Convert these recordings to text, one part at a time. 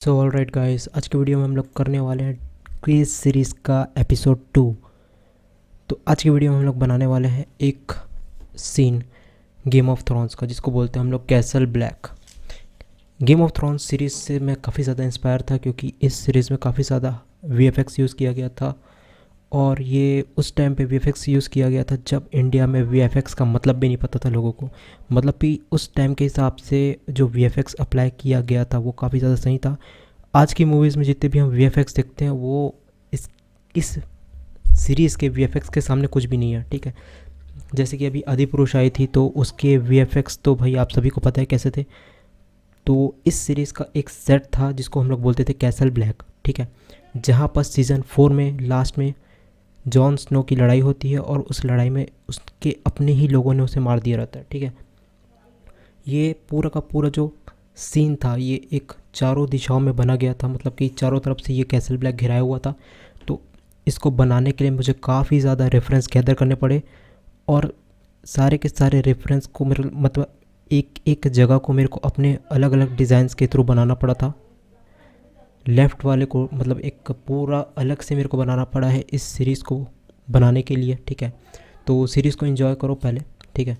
So all right guys, आज के video में हम लोग करने वाले हैं क्रेज सीरीज़ का एपिसोड 2। तो आज की वीडियो में हम लोग बनाने वाले हैं एक सीन गेम ऑफ थ्रोन्स का, जिसको बोलते हैं हम लोग castle black. Game of thrones series से मैं काफ़ी ज़्यादा इंस्पायर था, क्योंकि इस सीरीज़ में काफ़ी ज़्यादा वीएफएक्स यूज़ किया गया था। और ये उस टाइम पे वीएफएक्स यूज़ किया गया था जब इंडिया में वीएफएक्स का मतलब भी नहीं पता था लोगों को। मतलब कि उस टाइम के हिसाब से जो वीएफएक्स अप्लाई किया गया था वो काफ़ी ज़्यादा सही था। आज की मूवीज़ में जितने भी हम वीएफएक्स देखते हैं वो इस सीरीज़ के वीएफएक्स के सामने कुछ भी नहीं है, ठीक है। जैसे कि अभी आदिपुरुष आई थी, तो उसके वीएफएक्स तो भाई आप सभी को पता है कैसे थे। तो इस सीरीज़ का एक सेट था जिसको हम लोग बोलते थे कैसल ब्लैक, ठीक है। जहाँ पर सीज़न 4 में लास्ट में जॉन स्नो की लड़ाई होती है, और उस लड़ाई में उसके अपने ही लोगों ने उसे मार दिया रहता है, ठीक है। ये पूरा का पूरा जो सीन था ये एक चारों दिशाओं में बना गया था, मतलब कि चारों तरफ से ये कैसल ब्लैक घिराया हुआ था। तो इसको बनाने के लिए मुझे काफ़ी ज़्यादा रेफरेंस गैदर करने पड़े, और सारे के सारे रेफरेंस को मेरे मतलब एक एक जगह को मेरे को अपने अलग अलग डिज़ाइंस के थ्रू बनाना पड़ा था। लेफ़्ट वाले को मतलब एक पूरा अलग से मेरे को बनाना पड़ा है इस सीरीज़ को बनाने के लिए, ठीक है। तो सीरीज़ को एंजॉय करो पहले, ठीक है।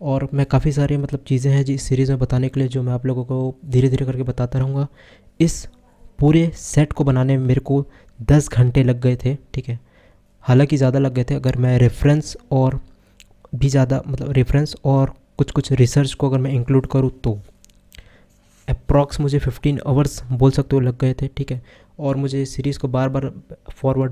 और मैं काफ़ी सारे मतलब चीज़ें हैं जिस सीरीज़ में बताने के लिए, जो मैं आप लोगों को धीरे धीरे करके बताता रहूँगा। इस पूरे सेट को बनाने में मेरे को 10 घंटे लग गए थे, ठीक है। हालांकि ज़्यादा लग गए थे, अगर मैं रेफरेंस और भी ज़्यादा मतलब रेफरेंस और कुछ कुछ रिसर्च को अगर मैं इंक्लूड करूँ तो अप्रॉक्स मुझे 15 आवर्स बोल सकते हो लग गए थे, ठीक है। और मुझे इस सीरीज़ को बार बार फॉरवर्ड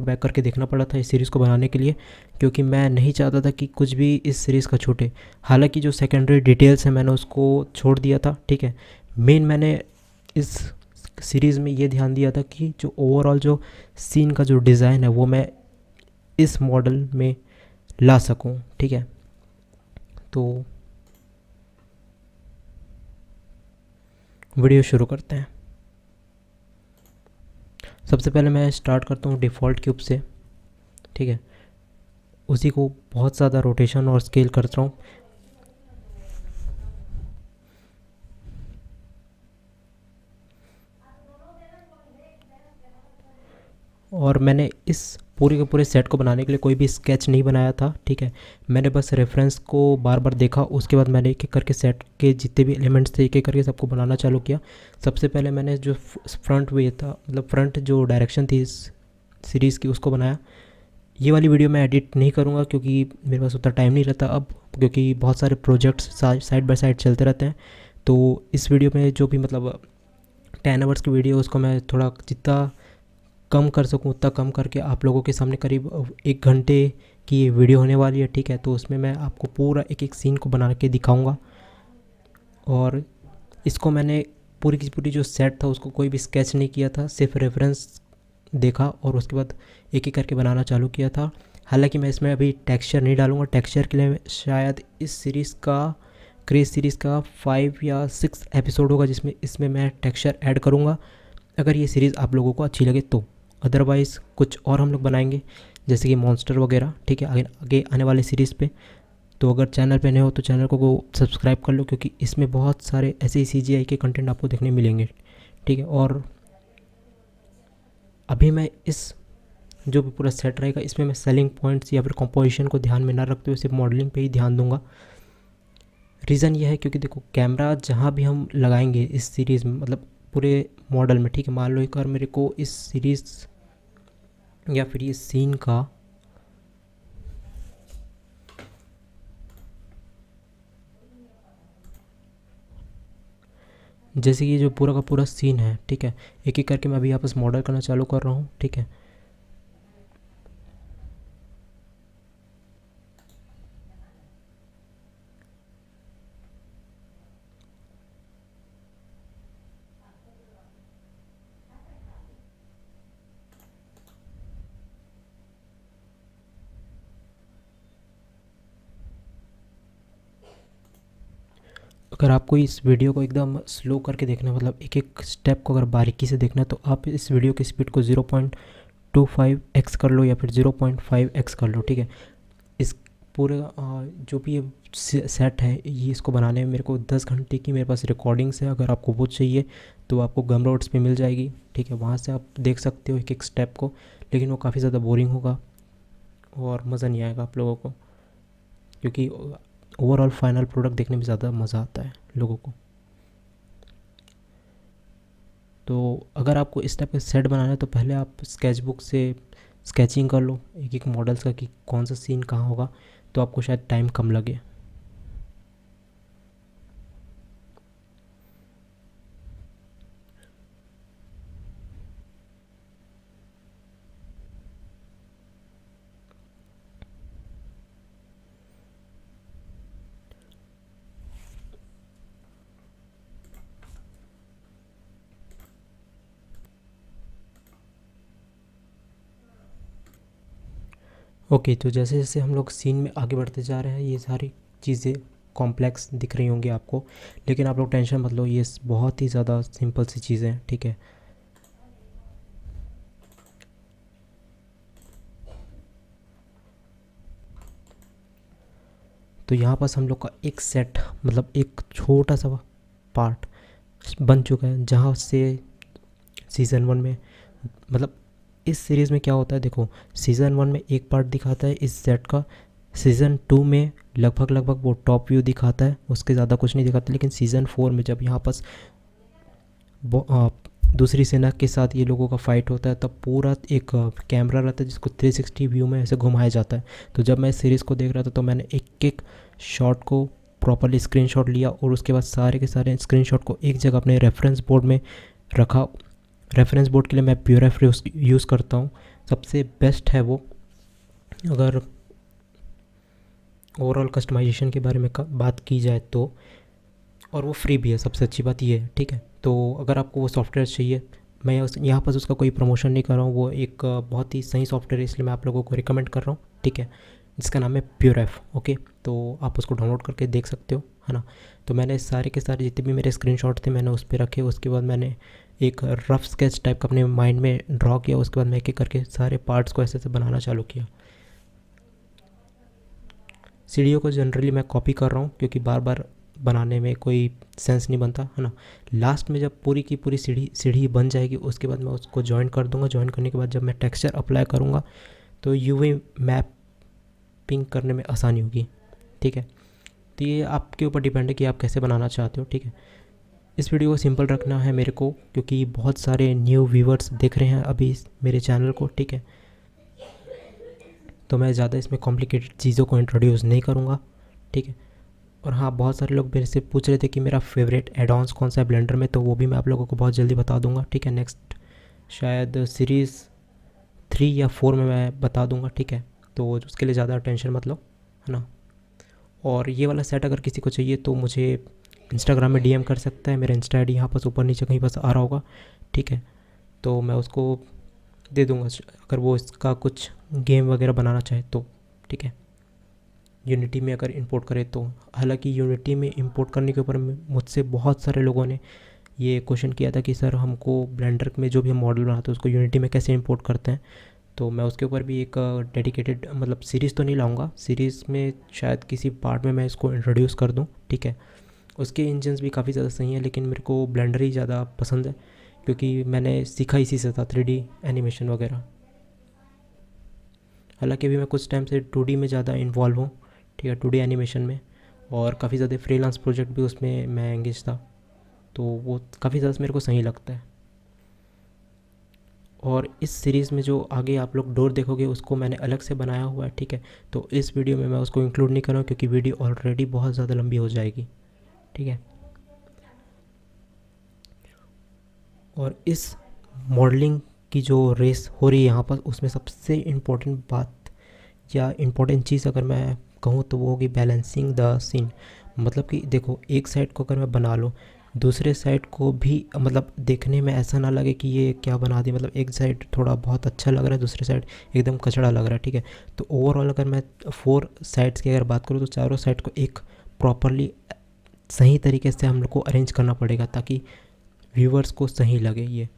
बैक करके देखना पड़ा था इस सीरीज़ को बनाने के लिए, क्योंकि मैं नहीं चाहता था कि कुछ भी इस सीरीज़ का छूटे। हालांकि जो सेकेंडरी डिटेल्स हैं मैंने उसको छोड़ दिया था, ठीक है। मेन मैंने इस सीरीज़ में ये ध्यान दिया था कि जो ओवरऑल जो सीन का जो डिज़ाइन है वो मैं इस मॉडल में ला सकूं, ठीक है। तो वीडियो शुरू करते हैं। सबसे पहले मैं स्टार्ट करता हूँ डिफ़ॉल्ट क्यूब से, ठीक है। उसी को बहुत ज़्यादा रोटेशन और स्केल करता हूँ। और मैंने इस पूरे के पूरे सेट को बनाने के लिए कोई भी स्केच नहीं बनाया था, ठीक है। मैंने बस रेफरेंस को बार बार देखा, उसके बाद मैंने एक एक करके सेट के जितने भी एलिमेंट्स थे एक एक करके सबको बनाना चालू किया। सबसे पहले मैंने जो फ्रंट वे था, मतलब फ्रंट जो डायरेक्शन थी इस सीरीज़ की, उसको बनाया। ये वाली वीडियो मैं एडिट नहीं करूँगा क्योंकि मेरे पास उतना टाइम नहीं रहता अब, क्योंकि बहुत सारे प्रोजेक्ट्स साइड बाय साइड चलते रहते हैं। तो इस वीडियो में जो भी मतलब 10 आवर्स की वीडियो उसको मैं थोड़ा जितना कम कर सकूँ उतना कम करके आप लोगों के सामने करीब 1 घंटे की ये वीडियो होने वाली है, ठीक है। तो उसमें मैं आपको पूरा एक एक सीन को बना के दिखाऊँगा। और इसको मैंने पूरी की पूरी जो सेट था उसको कोई भी स्केच नहीं किया था, सिर्फ रेफरेंस देखा और उसके बाद एक एक करके बनाना चालू किया था। हालांकि मैं इसमें अभी टेक्सचर नहीं डालूंगा, टेक्सचर के लिए शायद इस सीरीज़ का क्रेज सीरीज़ का 5 या 6 एपिसोड होगा जिसमें इसमें मैं टेक्सचर ऐड करूँगा, अगर ये सीरीज़ आप लोगों को अच्छी लगे तो। अदरवाइज़ कुछ और हम लोग बनाएंगे, जैसे कि मॉन्स्टर वगैरह, ठीक है, आगे आगे आने वाले सीरीज़ पे। तो अगर चैनल पे नए हो तो चैनल को सब्सक्राइब कर लो, क्योंकि इसमें बहुत सारे ऐसे ही CGI के कंटेंट आपको देखने मिलेंगे, ठीक है। और अभी मैं इस जो भी पूरा सेट रहेगा इसमें मैं सेलिंग पॉइंट्स या फिर कंपोजिशन को ध्यान में ना रखते हुए सिर्फ मॉडलिंग पे ही ध्यान दूंगा। रीज़न ये है क्योंकि देखो, कैमरा जहाँ भी हम लगाएंगे इस सीरीज़ में, मतलब पूरे मॉडल में, ठीक है। मान लो एक बार मेरे को इस सीरीज़ या फिर ये सीन का जैसे ये जो पूरा का पूरा सीन है, ठीक है, एक एक करके मैं अभी आपस मॉडल करना चालू कर रहा हूँ, ठीक है। अगर आपको इस वीडियो को एकदम स्लो करके देखना है, मतलब एक एक स्टेप को अगर बारीकी से देखना है, तो आप इस वीडियो की स्पीड को 0.25x कर लो या फिर 0.5x कर लो, ठीक है। इस पूरे जो भी सेट है ये, इसको बनाने में मेरे को 10 घंटे की मेरे पास रिकॉर्डिंग्स है। अगर आपको वो चाहिए तो आपको गमरोड्स पे मिल जाएगी, ठीक है। वहाँ से आप देख सकते हो एक एक स्टेप को, लेकिन वो काफ़ी ज़्यादा बोरिंग होगा और मज़ा नहीं आएगा आप लोगों को, क्योंकि ओवरऑल फाइनल प्रोडक्ट देखने में ज़्यादा मज़ा आता है लोगों को। तो अगर आपको इस टाइप का सेट बनाना है तो पहले आप स्केचबुक से स्केचिंग कर लो एक एक मॉडल्स का कि कौन सा सीन कहाँ होगा, तो आपको शायद टाइम कम लगे। ओके, तो जैसे जैसे हम लोग सीन में आगे बढ़ते जा रहे हैं ये सारी चीज़ें कॉम्प्लेक्स दिख रही होंगी आपको, लेकिन आप लोग टेंशन मत लो, ये बहुत ही ज़्यादा सिंपल सी चीज़ें हैं, ठीक है। तो यहाँ पास हम लोग का एक सेट, मतलब एक छोटा सा पार्ट बन चुका है, जहाँ से सीज़न 1 में, मतलब इस सीरीज़ में क्या होता है देखो, सीज़न 1 में एक पार्ट दिखाता है इस सेट का, सीज़न 2 में लगभग लगभग वो टॉप व्यू दिखाता है, उसके ज़्यादा कुछ नहीं दिखाता। लेकिन सीज़न 4 में जब यहाँ पास दूसरी सेना के साथ ये लोगों का फाइट होता है, तब पूरा एक कैमरा रहता है जिसको 360 व्यू में ऐसे घुमाया जाता है। तो जब मैं इस सीरीज़ को देख रहा था तो मैंने एक एक शॉट को प्रॉपरली स्क्रीनशॉट लिया और उसके बाद सारे के सारे स्क्रीनशॉट को एक जगह अपने रेफरेंस बोर्ड में रखा। रेफरेंस बोर्ड के लिए मैं प्योरेफ यूज़ करता हूँ, सबसे बेस्ट है वो। अगर ओवरऑल कस्टमाइजेशन के बारे में बात की जाए तो, और वो फ्री भी है, सबसे अच्छी बात ये है, ठीक है। तो अगर आपको वो सॉफ्टवेयर चाहिए, मैं यहाँ पर उसका कोई प्रमोशन नहीं कर रहा हूँ, वो एक बहुत ही सही सॉफ्टवेयर है, इसलिए मैं आप लोगों को रिकमेंड कर रहा हूँ, ठीक है, जिसका नाम है प्योरेफ। ओके, तो आप उसको डाउनलोड करके देख सकते हो, है ना। तो मैंने सारे के सारे जितने भी मेरे स्क्रीनशॉट थे मैंने उस पर रखे, उसके बाद मैंने एक रफ स्केच टाइप का अपने माइंड में ड्रॉ किया, उसके बाद मैं एक एक करके सारे पार्ट्स को ऐसे ऐसे बनाना चालू किया। सीढ़ियों को जनरली मैं कॉपी कर रहा हूँ क्योंकि बार बार बनाने में कोई सेंस नहीं बनता, है ना। लास्ट में जब पूरी की पूरी सीढ़ी बन जाएगी उसके बाद मैं उसको जॉइन कर दूंगा। जॉइन करने के बाद जब मैं टेक्सचर अप्लाई करूँगा तो यूवी मैपिंग करने में आसानी होगी, ठीक है। तो ये आपके ऊपर डिपेंड है कि आप कैसे बनाना चाहते हो, ठीक है। इस वीडियो को सिंपल रखना है मेरे को, क्योंकि बहुत सारे न्यू व्यूवर्स देख रहे हैं अभी मेरे चैनल को, ठीक है। तो मैं ज़्यादा इसमें कॉम्प्लिकेटेड चीज़ों को इंट्रोड्यूस नहीं करूँगा, ठीक है। और हाँ, बहुत सारे लोग मेरे से पूछ रहे थे कि मेरा फेवरेट एडॉन्स कौन सा है ब्लेंडर में, तो वो भी मैं आप लोगों को बहुत जल्दी बता दूंगा, ठीक है। नेक्स्ट शायद सीरीज़ 3 या 4 में मैं बता दूंगा, ठीक है। तो उसके लिए ज़्यादा टेंशन मत लो, है ना। और ये वाला सेट अगर किसी को चाहिए तो मुझे इंस्टाग्राम में डीएम कर सकता है, मेरा इंस्टा आईडी यहाँ पर ऊपर नीचे कहीं पास आ रहा होगा, ठीक है। तो मैं उसको दे दूँगा अगर वो इसका कुछ गेम वगैरह बनाना चाहे तो, ठीक है। यूनिटी में अगर इंपोर्ट करे तो, हालांकि यूनिटी में इंपोर्ट करने के ऊपर मुझसे बहुत सारे लोगों ने ये क्वेश्चन किया था कि सर हमको ब्लेंडर में जो भी हम मॉडल बनाते हैं उसको यूनिटी में कैसे इंपोर्ट करते हैं। तो मैं उसके ऊपर भी एक डेडिकेटेड, मतलब सीरीज़ तो नहीं लाऊंगा, सीरीज़ में शायद किसी पार्ट में मैं इसको इंट्रोड्यूस कर दूं, ठीक है। उसके इंजन्स भी काफ़ी ज़्यादा सही हैं, लेकिन मेरे को ब्लेंडर ही ज़्यादा पसंद है क्योंकि मैंने सीखा इसी से था 3D एनिमेशन वगैरह। हालांकि अभी मैं कुछ टाइम से 2D में ज़्यादा इन्वॉल्व हूँ, ठीक है, 2D एनिमेशन में, और काफ़ी ज़्यादा फ्रीलांस प्रोजेक्ट भी उसमें मैं एंगेज था, तो वो काफ़ी ज़्यादा मेरे को सही लगता है। और इस सीरीज़ में जो आगे आप लोग डोर देखोगे उसको मैंने अलग से बनाया हुआ है, ठीक है। तो इस वीडियो में मैं उसको इंक्लूड नहीं कर रहा हूँ क्योंकि वीडियो ऑलरेडी बहुत ज़्यादा लंबी हो जाएगी, ठीक है। और इस मॉडलिंग की जो रेस हो रही है यहाँ पर, उसमें सबसे इम्पोर्टेंट बात या इम्पोर्टेंट चीज़ अगर मैं कहूँ तो वो होगी बैलेंसिंग द सीन। मतलब कि देखो, एक साइड को अगर मैं बना लूँ, दूसरे साइड को भी मतलब देखने में ऐसा ना लगे कि ये क्या बना दिया, मतलब एक साइड थोड़ा बहुत अच्छा लग रहा है, दूसरे साइड एकदम कचड़ा लग रहा है, ठीक है। तो ओवरऑल अगर मैं 4 साइड्स की अगर बात करूँ तो चारों साइड को एक प्रॉपरली सही तरीके से हम लोग को अरेंज करना पड़ेगा ताकि व्यूवर्स को सही लगे ये,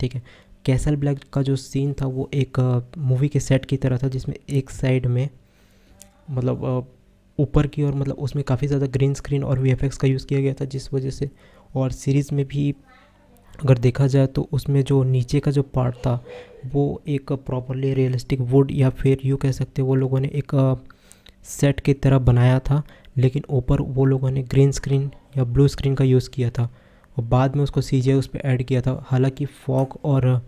ठीक है। कैसल ब्लैक का जो सीन था वो एक मूवी के सेट की तरह था, जिसमें एक साइड में मतलब ऊपर की, और मतलब उसमें काफ़ी ज़्यादा ग्रीन स्क्रीन और वीएफएक्स का यूज़ किया गया था, जिस वजह से। और सीरीज़ में भी अगर देखा जाए तो उसमें जो नीचे का जो पार्ट था वो एक प्रॉपरली रियलिस्टिक वुड, या फिर यूँ कह सकते हैं वो लोगों ने एक सेट की तरह बनाया था, लेकिन ऊपर वो लोगों ने ग्रीन स्क्रीन या ब्लू स्क्रीन का यूज़ किया था और बाद में उसको सीजीआई उस पर ऐड किया था। हालांकि फॉग और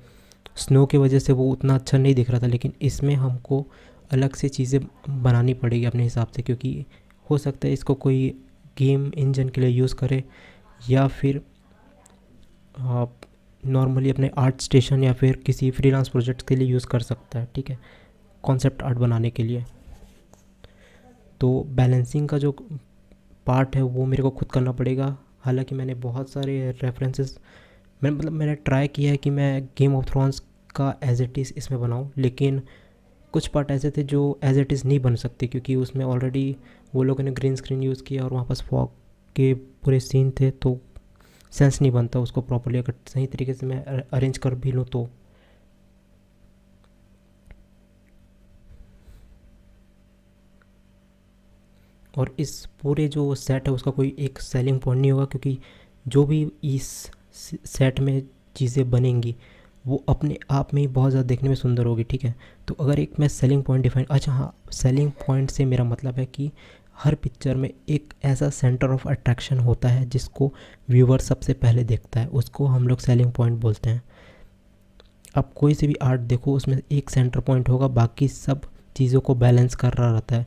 स्नो की वजह से वो उतना अच्छा नहीं दिख रहा था, लेकिन इसमें हमको अलग से चीज़ें बनानी पड़ेगी अपने हिसाब से, क्योंकि हो सकता है इसको कोई गेम इंजन के लिए यूज़ करे, या फिर आप नॉर्मली अपने आर्ट स्टेशन या फिर किसी फ्रीलांस प्रोजेक्ट के लिए यूज़ कर सकता है, ठीक है, कॉन्सेप्ट आर्ट बनाने के लिए। तो बैलेंसिंग का जो पार्ट है वो मेरे को खुद करना पड़ेगा। हालांकि मैंने बहुत सारे रेफरेंसेस, मैंने ट्राई किया है कि मैं गेम ऑफ थ्रोन्स का एज इट इज़ इसमें बनाऊं, लेकिन कुछ पार्ट ऐसे थे जो एज इट इज़ नहीं बन सकते, क्योंकि उसमें ऑलरेडी वो लोगों ने ग्रीन स्क्रीन यूज़ किया और वहाँ पास फॉग के पूरे सीन थे, तो सेंस नहीं बनता उसको प्रॉपरली अगर सही तरीके से मैं अरेंज कर भी लूँ तो। और इस पूरे जो सेट है उसका कोई एक सेलिंग पॉइंट नहीं होगा, क्योंकि जो भी इस सेट में चीज़ें बनेंगी वो अपने आप में ही बहुत ज़्यादा देखने में सुंदर होगी, ठीक है। तो अगर एक मैं सेलिंग पॉइंट डिफाइन, अच्छा हाँ, सेलिंग पॉइंट से मेरा मतलब है कि हर पिक्चर में एक ऐसा सेंटर ऑफ अट्रैक्शन होता है जिसको व्यूवर सबसे पहले देखता है, उसको हम लोग सेलिंग पॉइंट बोलते हैं। आप कोई से भी आर्ट देखो उसमें एक सेंटर पॉइंट होगा, बाकी सब चीज़ों को बैलेंस कर रहा रहता है।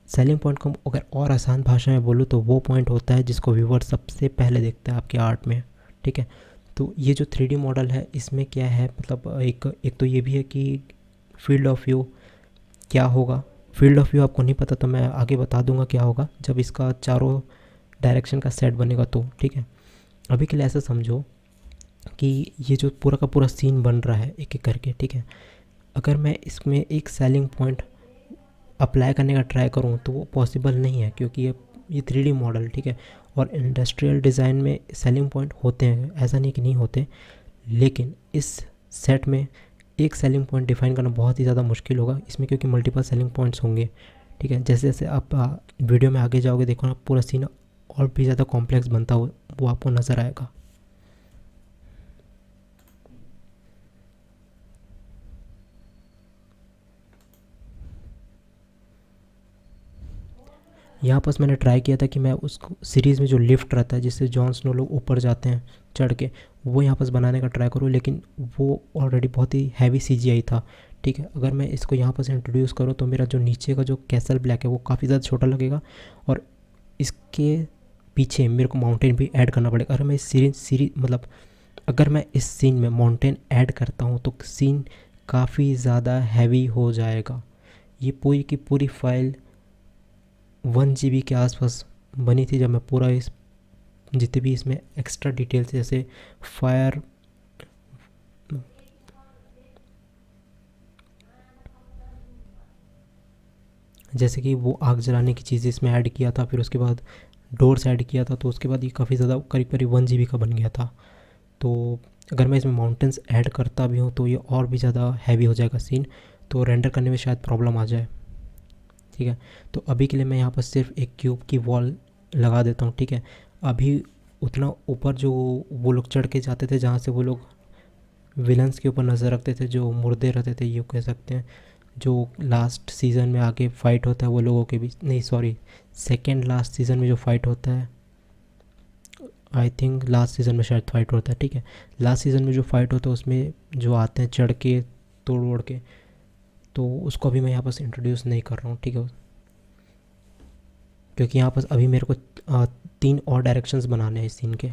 सेलिंग पॉइंट को अगर और आसान भाषा में बोलूँ तो वो पॉइंट होता है जिसको व्यूवर सबसे पहले देखता है आपके आर्ट में, ठीक है। तो ये जो 3D मॉडल है इसमें क्या है, मतलब एक एक तो ये भी है कि फील्ड ऑफ व्यू क्या होगा। फील्ड ऑफ व्यू आपको नहीं पता तो मैं आगे बता दूंगा क्या होगा जब इसका चारों डायरेक्शन का सेट बनेगा तो, ठीक है। अभी के लिए ऐसा समझो कि ये जो पूरा का पूरा सीन बन रहा है एक एक करके, ठीक है। अगर मैं इसमें एक सेलिंग पॉइंट अप्लाई करने का ट्राई करूँ तो वो पॉसिबल नहीं है, क्योंकि ये 3D मॉडल, ठीक है। और इंडस्ट्रियल डिज़ाइन में सेलिंग पॉइंट होते हैं, ऐसा नहीं कि नहीं होते, लेकिन इस सेट में एक सेलिंग पॉइंट डिफाइन करना बहुत ही ज़्यादा मुश्किल होगा इसमें, क्योंकि मल्टीपल सेलिंग पॉइंट्स होंगे, ठीक है। जैसे जैसे आप वीडियो में आगे जाओगे देखो ना, पूरा सीन और भी ज़्यादा कॉम्प्लेक्स बनता हो वो आपको नज़र आएगा। यहाँ पर मैंने ट्राई किया था कि मैं उसको सीरीज़ में जो लिफ्ट रहता है जिससे जॉन स्नो लोग ऊपर जाते हैं चढ़ के, वो यहाँ पर बनाने का ट्राई करूँ, लेकिन वो ऑलरेडी बहुत ही हैवी CGI था, ठीक है। अगर मैं इसको यहाँ पर से इंट्रोड्यूस करूँ तो मेरा जो नीचे का जो कैसल ब्लैक है वो काफ़ी ज़्यादा छोटा लगेगा, और इसके पीछे मेरे को माउंटेन भी ऐड करना पड़ेगा। अगर मैं इस सीरीज मतलब अगर मैं इस सीन में माउंटेन ऐड करता हूँ तो सीन काफ़ी ज़्यादा हैवी हो जाएगा। ये पूरी की पूरी फाइल 1 GB के आसपास बनी थी, जब मैं पूरा इस जितने भी इसमें एक्स्ट्रा डिटेल्स जैसे फायर, जैसे कि वो आग जलाने की चीज़ें इसमें ऐड किया था, फिर उसके बाद डोर्स ऐड किया था, तो उसके बाद ये काफ़ी ज़्यादा करीब करीब 1 GB का बन गया था। तो अगर मैं इसमें माउंटेन्स ऐड करता भी हूँ तो ये और भी ज़्यादा हैवी हो जाएगा सीन, तो रेंडर करने में शायद प्रॉब्लम आ जाए, ठीक है। तो अभी के लिए मैं यहाँ पर सिर्फ एक क्यूब की वॉल लगा देता हूँ, ठीक है। अभी उतना ऊपर जो वो लोग चढ़ के जाते थे जहाँ से वो लोग विलन्स के ऊपर नज़र रखते थे, जो मुर्दे रहते थे ये कह सकते हैं, जो लास्ट सीज़न में आके फाइट होता है वो लोगों के बीच, नहीं सॉरी, सेकेंड लास्ट सीज़न में जो फाइट होता है, आई थिंक लास्ट सीज़न में शायद फाइट होता है, ठीक है। लास्ट सीज़न में जो फाइट होता है उसमें जो आते हैं चढ़ के तोड़ वोड़ के, तो उसको अभी मैं यहाँ पर इंट्रोड्यूस नहीं कर रहा हूँ, ठीक है। क्योंकि यहाँ पर अभी मेरे को 3 और डायरेक्शंस बनाने हैं इस सीन के।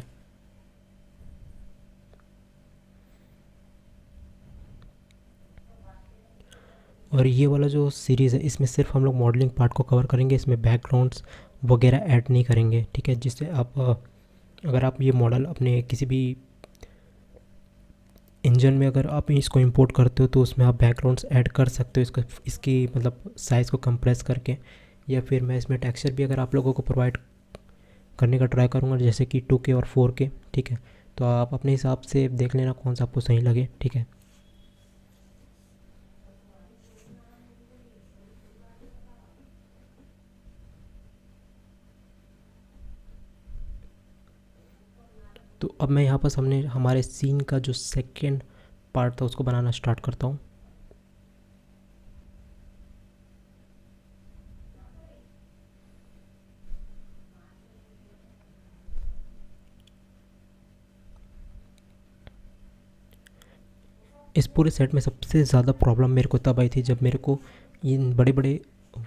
और ये वाला जो सीरीज़ है इसमें सिर्फ हम लोग मॉडलिंग पार्ट को कवर करेंगे, इसमें बैकग्राउंड्स वगैरह ऐड नहीं करेंगे, ठीक है। जिससे आप अगर आप ये मॉडल अपने किसी भी इंजन में अगर आप इसको इंपोर्ट करते हो तो उसमें आप बैकग्राउंड्स ऐड कर सकते हो, इसको इसकी मतलब साइज़ को कंप्रेस करके, या फिर मैं इसमें टेक्सचर भी अगर आप लोगों को प्रोवाइड करने का ट्राई करूँगा, जैसे कि 2K और 4K, ठीक है। तो आप अपने हिसाब से देख लेना कौन सा आपको सही लगे, ठीक है। अब मैं यहाँ पर हमने हमारे सीन का जो सेकेंड पार्ट था उसको बनाना स्टार्ट करता हूँ। इस पूरे सेट में सबसे ज़्यादा प्रॉब्लम मेरे को तब आई थी जब मेरे को इन बड़े बड़े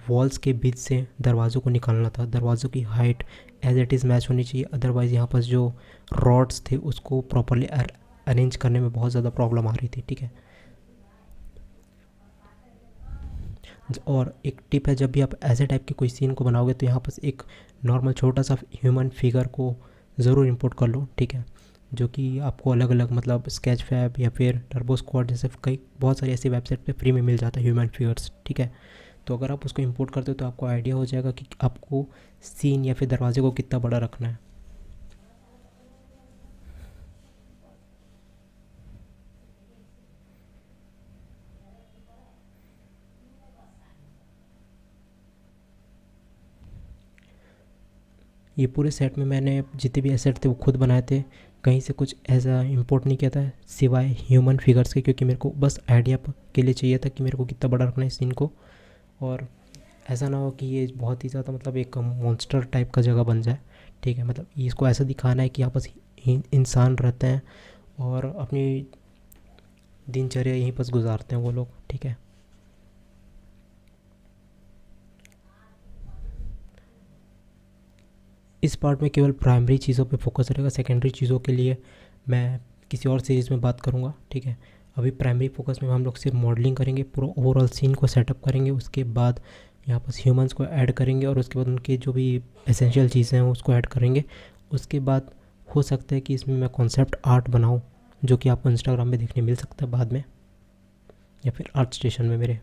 वॉल्स के बीच से दरवाज़ों को निकालना था। दरवाज़ों की height as it is match होनी चाहिए, अदरवाइज़ यहाँ पर जो रॉड्स थे उसको प्रॉपरली अरेंज करने में बहुत ज़्यादा प्रॉब्लम आ रही थी। ठीक है, और एक टिप है, जब भी आप ऐसे टाइप के कोई सीन को बनाओगे तो यहाँ पर एक नॉर्मल छोटा सा ह्यूमन फिगर को ज़रूर इंपोर्ट कर लो। ठीक है, जो कि आपको अलग अलग मतलब स्केच फैब या फिर टर्बो स्क्वाड जैसे कई बहुत सारी ऐसी वेबसाइट पे फ्री में मिल जाता है ह्यूमन फिगर्स। ठीक है, तो अगर आप उसको इंपोर्ट करते हो तो आपको आइडिया हो जाएगा कि आपको सीन या फिर दरवाजे को कितना बड़ा रखना है। ये पूरे सेट में मैंने जितने भी एसेट थे वो खुद बनाए थे, कहीं से कुछ ऐसा इंपोर्ट नहीं किया था सिवाय ह्यूमन फिगर्स के, क्योंकि मेरे को बस आइडिया के लिए चाहिए था कि मेरे को कितना बड़ा रखना है सीन को, और ऐसा ना हो कि ये बहुत ही ज़्यादा मतलब एक मॉन्स्टर टाइप का जगह बन जाए। ठीक है, मतलब इसको ऐसा दिखाना है कि यहाँ पर इंसान रहते हैं और अपनी दिनचर्या यहीं पर गुजारते हैं वो लोग। ठीक है, इस पार्ट में केवल प्राइमरी चीज़ों पे फोकस रहेगा, सेकेंडरी चीज़ों के लिए मैं किसी और सीरीज़ में बात करूँगा। ठीक है, अभी प्राइमरी फोकस में हम लोग सिर्फ मॉडलिंग करेंगे, पूरा ओवरऑल सीन को सेटअप करेंगे, उसके बाद यहाँ पर ह्यूमंस को ऐड करेंगे और उसके बाद उनके जो भी एसेंशियल चीज़ें हैं उसको ऐड करेंगे। उसके बाद हो सकता है कि इसमें मैं कॉन्सेप्ट आर्ट बनाऊँ, जो कि आपको इंस्टाग्राम में देखने मिल सकता है बाद में, या फिर आर्ट स्टेशन में मेरे।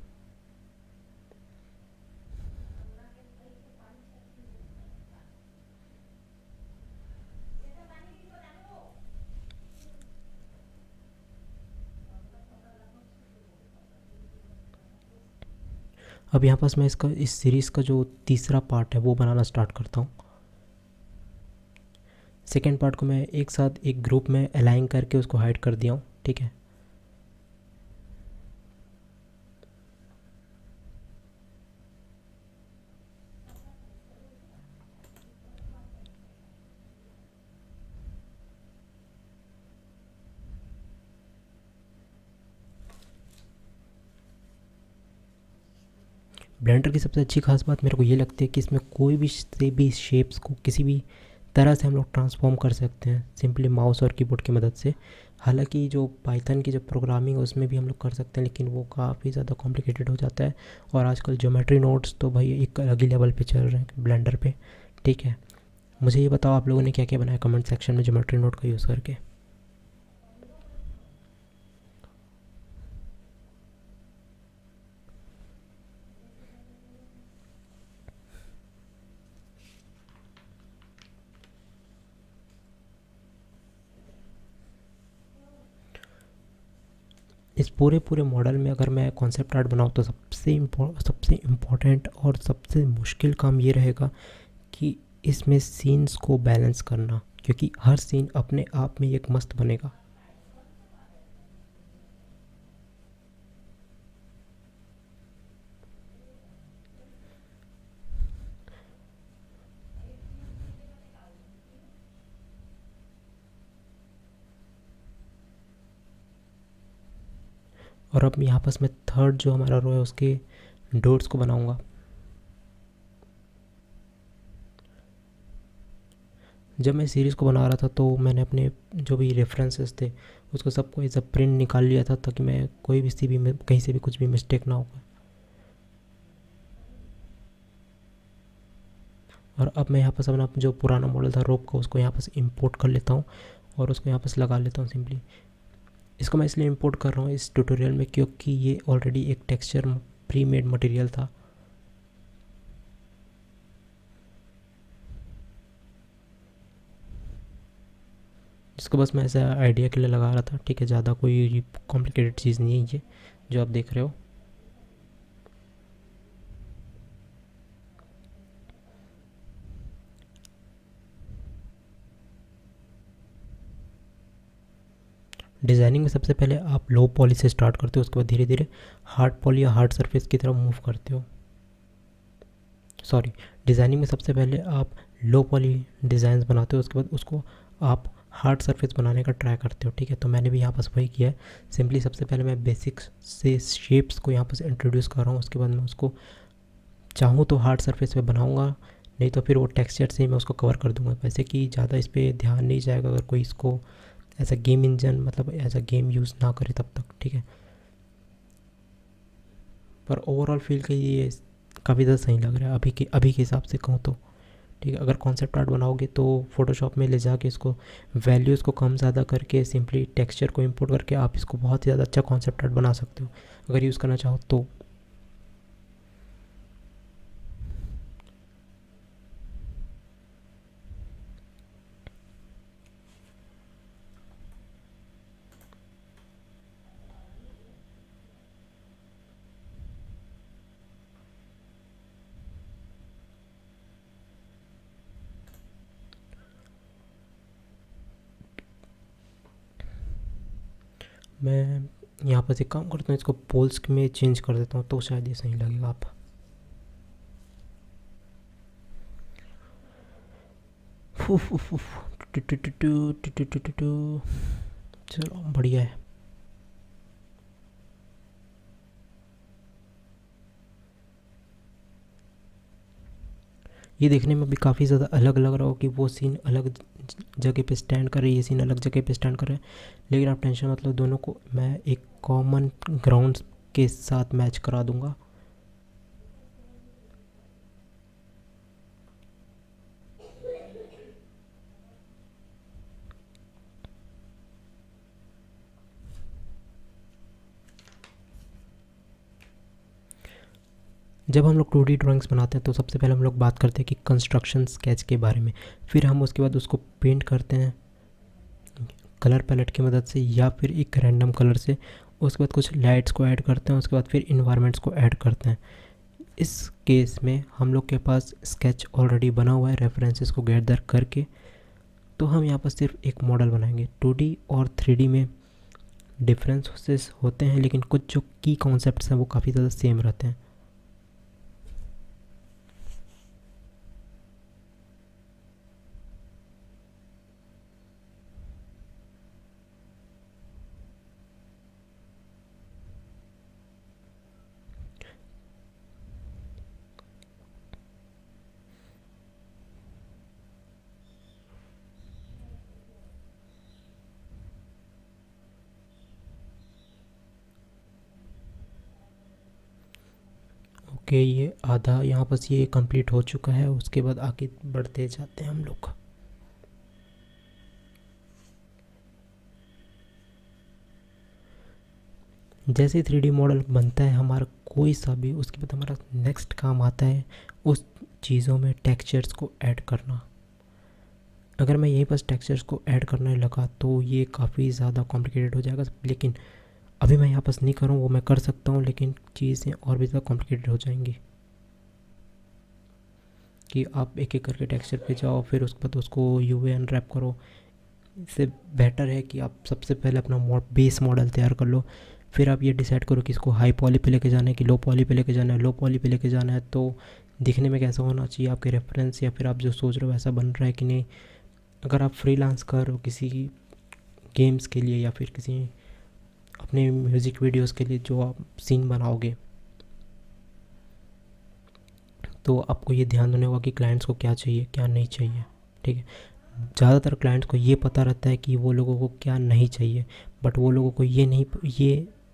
अब यहाँ पास मैं इसका इस सीरीज़ का जो तीसरा पार्ट है वो बनाना स्टार्ट करता हूँ। सेकेंड पार्ट को मैं एक साथ एक ग्रुप में अलाइन करके उसको हाइड कर दिया हूँ। ठीक है, ब्लेंडर की सबसे अच्छी खास बात मेरे को ये लगती है कि इसमें कोई भी से भी शेप्स को किसी भी तरह से हम लोग ट्रांसफॉर्म कर सकते हैं सिंपली माउस और कीबोर्ड की मदद से। हालांकि जो पाइथन की जो प्रोग्रामिंग है उसमें भी हम लोग कर सकते हैं, लेकिन वो काफ़ी ज़्यादा कॉम्प्लिकेटेड हो जाता है, और आजकल ज्योमेट्री नोड्स तो भाई एक अलग ही लेवल पे चल रहे हैं ब्लेंडर पे। ठीक है, मुझे ये बताओ आप लोगों ने क्या क्या बनाया कमेंट सेक्शन में ज्योमेट्री नोड का यूज़ करके। इस पूरे पूरे मॉडल में अगर मैं कॉन्सेप्ट आर्ट बनाऊँ तो सबसे इम्पोर्टेंट और सबसे मुश्किल काम ये रहेगा कि इसमें सीन्स को बैलेंस करना, क्योंकि हर सीन अपने आप में एक मस्त बनेगा। और अब यहाँ पास मैं थर्ड जो हमारा रो है उसके डोर्स को बनाऊंगा। जब मैं सीरीज़ को बना रहा था तो मैंने अपने जो भी रेफरेंसेस थे उसको सबको एज अ प्रिंट निकाल लिया था, ताकि मैं कोई भी सी भी कहीं से भी कुछ भी मिस्टेक ना हो। और अब मैं यहाँ पर अपना जो पुराना मॉडल था रोप का उसको यहाँ पर इंपोर्ट कर लेता हूँ और उसको यहाँ पर लगा लेता हूँ सिंपली। इसको मैं इसलिए इंपोर्ट कर रहा हूँ इस ट्यूटोरियल में क्योंकि ये ऑलरेडी एक टेक्सचर प्री मेड मटेरियल था। जिसको बस मैं ऐसा आइडिया के लिए लगा रहा था। ठीक है, ज़्यादा कोई कॉम्प्लिकेटेड चीज़ नहीं है ये जो आप देख रहे हो। डिज़ाइनिंग में सबसे पहले आप लो पॉली से स्टार्ट करते हो, उसके बाद धीरे धीरे हार्ड पॉली या हार्ड सरफेस की तरफ मूव करते हो। सॉरी, डिज़ाइनिंग में सबसे पहले आप लो पॉली डिज़ाइंस बनाते हो, उसके बाद उसको आप हार्ड सरफेस बनाने का ट्राई करते हो। ठीक है, तो मैंने भी यहाँ पर वही किया है। सिंपली सबसे पहले मैं बेसिक्स से शेप्स को यहाँ पर से इंट्रोड्यूस कर रहा हूँ, उसके बाद मैं उसको चाहूँ तो हार्ड सरफेस पे बनाऊँगा, नहीं तो फिर वो टेक्सचर से ही मैं उसको कवर कर दूँगा। वैसे कि ज़्यादा इस पर ध्यान नहीं जाएगा अगर कोई इसको एज अ गेम इंजन, मतलब एज अ गेम यूज़ ना करे तब तक। ठीक है, पर ओवरऑल फील के ये काफ़ी ज़्यादा सही लग रहा है अभी के हिसाब से कहूँ तो। ठीक है, अगर कॉन्सेप्ट आर्ट बनाओगे तो फोटोशॉप में ले जाके इसको वैल्यूज़ को कम ज़्यादा करके सिंपली टेक्सचर को इंपोर्ट करके आप इसको बहुत ही ज़्यादा अच्छा कॉन्सेप्ट आर्ट बना सकते हो अगर यूज़ करना चाहो तो। मैं यहाँ पर से काम करता हूँ, इसको पोल्स में चेंज कर देता हूँ तो शायद ये सही लगेगा। आप चलो बढ़िया है। ये देखने में भी काफ़ी ज़्यादा अलग लग रहा हो कि वो सीन अलग जगह पे स्टैंड कर रही है, ये सीन अलग जगह पे स्टैंड कर रहा है, लेकिन आप टेंशन मतलब दोनों को मैं एक कॉमन ग्राउंड के साथ मैच करा दूंगा। जब हम लोग 2D ड्राइंग्स बनाते हैं तो सबसे पहले हम लोग बात करते हैं कि कंस्ट्रक्शन स्केच के बारे में, फिर हम उसके बाद उसको पेंट करते हैं कलर पैलेट की मदद से या फिर एक रैंडम कलर से, उसके बाद कुछ लाइट्स को ऐड करते हैं, उसके बाद फिर इन्वायरमेंट्स को ऐड करते हैं। इस केस में हम लोग के पास स्केच ऑलरेडी बना हुआ है रेफरेंसेस को गैदर करके, तो हम यहाँ पर सिर्फ एक मॉडल बनाएंगे। 2D और 3D में डिफरेंसेस होते हैं, लेकिन कुछ जो की कॉन्सेप्ट्स हैं वो काफ़ी ज़्यादा सेम रहते हैं। ओके, ये आधा यहाँ पर ये कंप्लीट हो चुका है, उसके बाद आगे बढ़ते जाते हैं हम लोग। जैसे 3D मॉडल बनता है हमारा कोई सा भी, उसके बाद हमारा नेक्स्ट काम आता है उस चीज़ों में टेक्सचर्स को ऐड करना। अगर मैं यहीं बस टेक्सचर्स को ऐड करने लगा तो ये काफ़ी ज़्यादा कॉम्प्लिकेटेड हो जाएगा, लेकिन अभी मैं यहाँ पास नहीं करूँ, वो मैं कर सकता हूँ, लेकिन चीज़ें और भी ज़्यादा कॉम्प्लिकेटेड हो जाएंगी कि आप एक एक करके टेक्सचर पे जाओ, फिर उसके बाद उसको यूवी अनरैप करो। इससे बेटर है कि आप सबसे पहले अपना बेस मॉडल तैयार कर लो, फिर आप ये डिसाइड करो कि इसको हाई पॉली पे लेके जाना है कि लो पॉली पे लेके जाना है। लो पॉली पे लेके जाना है तो दिखने में कैसा होना चाहिए, आपके रेफरेंस या फिर आप जो सोच रहे हो वैसा बन रहा है कि नहीं। अगर आप फ्रीलांस कर रहे हो किसी गेम्स के लिए या फिर किसी अपने म्यूज़िक वीडियोस के लिए जो आप सीन बनाओगे, तो आपको ये ध्यान देना होगा कि क्लाइंट्स को क्या चाहिए क्या नहीं चाहिए। ठीक है, ज़्यादातर क्लाइंट्स को ये पता रहता है कि वो लोगों को क्या नहीं चाहिए, बट वो लोगों को ये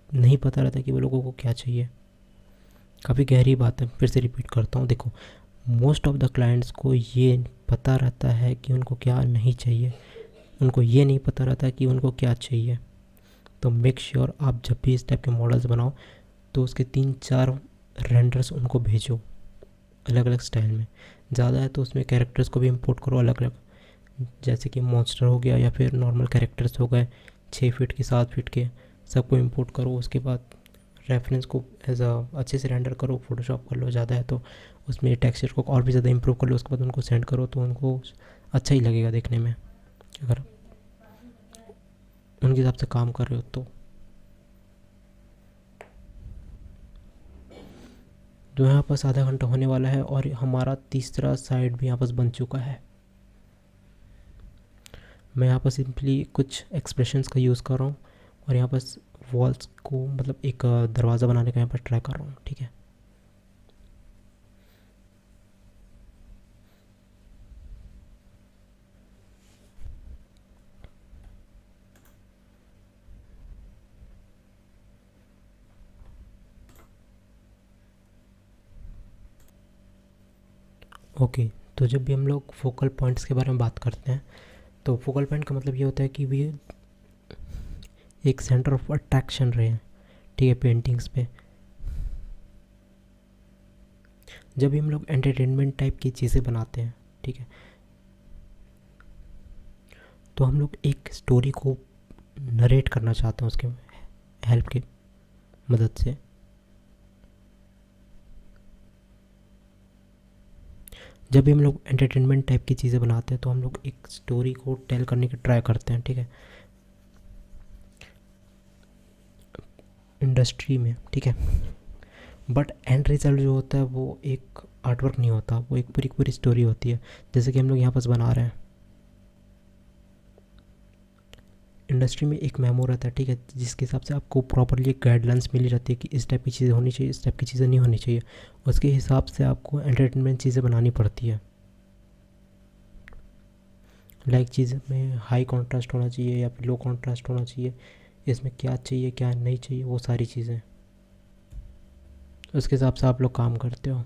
नहीं पता रहता कि वो लोगों को क्या चाहिए। काफ़ी गहरी बात है, फिर से रिपीट करता हूँ। देखो, मोस्ट ऑफ द क्लाइंट्स को ये पता रहता है कि उनको क्या नहीं चाहिए, उनको ये नहीं पता रहता कि उनको क्या चाहिए। तो मेक श्योर आप जब भी इस टाइप के मॉडल्स बनाओ तो उसके 3-4 रेंडर्स उनको भेजो अलग अलग स्टाइल में। ज़्यादा है तो उसमें कैरेक्टर्स को भी इंपोर्ट करो अलग अलग, जैसे कि मॉन्स्टर हो गया या फिर नॉर्मल कैरेक्टर्स हो गए 6 फीट के 7 फीट के, सबको इंपोर्ट करो। उसके बाद रेफरेंस को एज अ अच्छे से रेंडर करो, फोटोशॉप कर लो। ज़्यादा है तो उसमें टेक्सचर को और भी ज़्यादा इंप्रूव कर लो, उसके बाद उनको सेंड करो तो उनको अच्छा ही लगेगा देखने में। अगर उनके हिसाब से काम कर रहे हो तो यहाँ पास आधा घंटा होने वाला है और हमारा तीसरा साइड भी यहाँ पास बन चुका है। मैं यहाँ पर सिंपली कुछ एक्सप्रेशंस का यूज़ कर रहा हूँ और यहाँ पर वॉल्स को मतलब एक दरवाज़ा बनाने का यहाँ पर ट्राई कर रहा हूँ। ठीक है, ओके। तो जब भी हम लोग फोकल पॉइंट्स के बारे में बात करते हैं तो फोकल पॉइंट का मतलब ये होता है कि वे एक सेंटर ऑफ अट्रैक्शन रहे हैं। ठीक है, पेंटिंग्स पे जब भी हम लोग एंटरटेनमेंट टाइप की चीज़ें बनाते हैं, ठीक है, तो हम लोग एक स्टोरी को नरेट करना चाहते हैं उसके हेल्प की मदद से। जब भी हम लोग एंटरटेनमेंट टाइप की चीज़ें बनाते हैं तो हम लोग एक स्टोरी को टेल करने की ट्राई करते हैं। ठीक है, इंडस्ट्री में। ठीक है, बट एंड रिजल्ट जो होता है वो एक आर्टवर्क नहीं होता, वो एक पूरी पूरी स्टोरी होती है। जैसे कि हम लोग यहाँ पास बना रहे हैं, इंडस्ट्री में एक मेमो रहता है। ठीक है, जिसके हिसाब से आपको प्रॉपरली गाइडलाइंस मिली रहती है कि इस टाइप की चीज़ें होनी चाहिए, इस टाइप की चीज़ें नहीं होनी चाहिए। उसके हिसाब से आपको एंटरटेनमेंट चीज़ें बनानी पड़ती है। लाइक चीज़ में हाई कॉन्ट्रास्ट होना चाहिए या फिर लो कॉन्ट्रास्ट होना चाहिए, इसमें क्या चाहिए क्या नहीं चाहिए, वो सारी चीज़ें उसके हिसाब से आप लोग काम करते हो।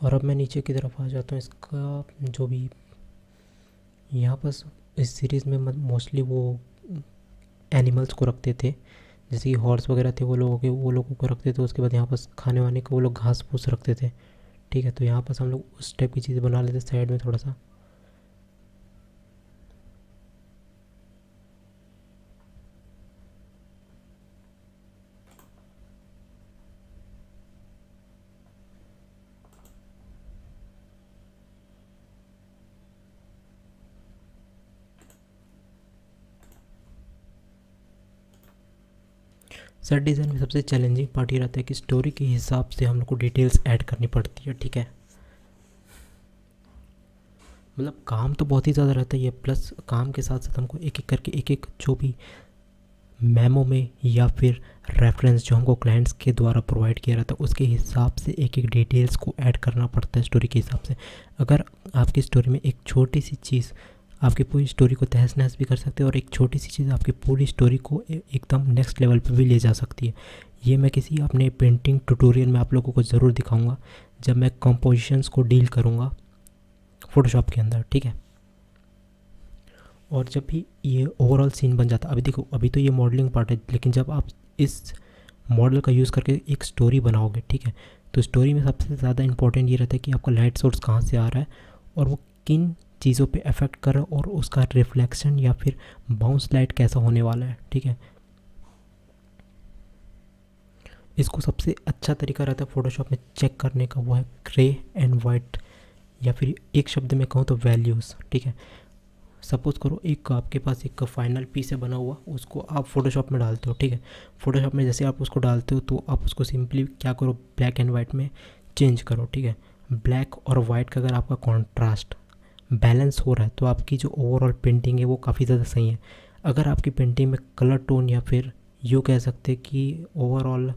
और अब मैं नीचे की तरफ आ जाता हूँ। इसका जो भी यहाँ पर इस सीरीज़ में मोस्टली वो एनिमल्स को रखते थे, जैसे कि हॉर्स वगैरह थे वो लोगों को रखते थे। उसके बाद यहाँ पर खाने वाने को वो लोग घास फूस रखते थे। ठीक है, तो यहाँ पर हम लोग उस टाइप की चीज़ें बना लेते साइड में थोड़ा सा। सेट डिज़ाइन में सबसे चैलेंजिंग पार्ट ये रहता है कि स्टोरी के हिसाब से हम लोग को डिटेल्स ऐड करनी पड़ती है। ठीक है, मतलब काम तो बहुत ही ज़्यादा रहता है ये, प्लस काम के साथ साथ हमको एक एक करके एक एक जो भी मेमो में या फिर रेफरेंस जो हमको क्लाइंट्स के द्वारा प्रोवाइड किया रहता है उसके हिसाब से एक एक डिटेल्स को ऐड करना पड़ता है स्टोरी के हिसाब से। अगर आपकी स्टोरी में एक छोटी सी चीज़ आपकी पूरी स्टोरी को तहस नहस भी कर सकते हैं और एक छोटी सी चीज़ आपकी पूरी स्टोरी को एकदम नेक्स्ट लेवल पे भी ले जा सकती है। ये मैं किसी अपने पेंटिंग ट्यूटोरियल में आप लोगों को ज़रूर दिखाऊंगा जब मैं कंपोजिशंस को डील करूँगा फ़ोटोशॉप के अंदर। ठीक है, और जब भी ये ओवरऑल सीन बन जाता है, अभी देखो अभी तो ये मॉडलिंग पार्ट है, लेकिन जब आप इस मॉडल का यूज़ करके एक स्टोरी बनाओगे, ठीक है, तो स्टोरी में सबसे ज़्यादा इंपॉर्टेंट ये रहता है कि आपका लाइट सोर्स कहाँ से आ रहा है और वो किन चीज़ों पे अफेक्ट कर रहा है और उसका रिफ्लेक्शन या फिर बाउंस लाइट कैसा होने वाला है। ठीक है, इसको सबसे अच्छा तरीका रहता है फ़ोटोशॉप में चेक करने का, वो है ग्रे एंड वाइट, या फिर एक शब्द में कहूँ तो वैल्यूज़। ठीक है, सपोज़ करो एक आपके पास एक फाइनल पीस है बना हुआ, उसको आप फोटोशॉप में डालते हो। ठीक है, फोटोशॉप में जैसे आप उसको डालते हो तो आप उसको सिंपली क्या करो, ब्लैक एंड वाइट में चेंज करो। ठीक है, ब्लैक और वाइट का अगर आपका कॉन्ट्रास्ट बैलेंस हो रहा है तो आपकी जो ओवरऑल पेंटिंग है वो काफ़ी ज़्यादा सही है। अगर आपकी पेंटिंग में कलर टोन या फिर यूँ कह सकते कि ओवरऑल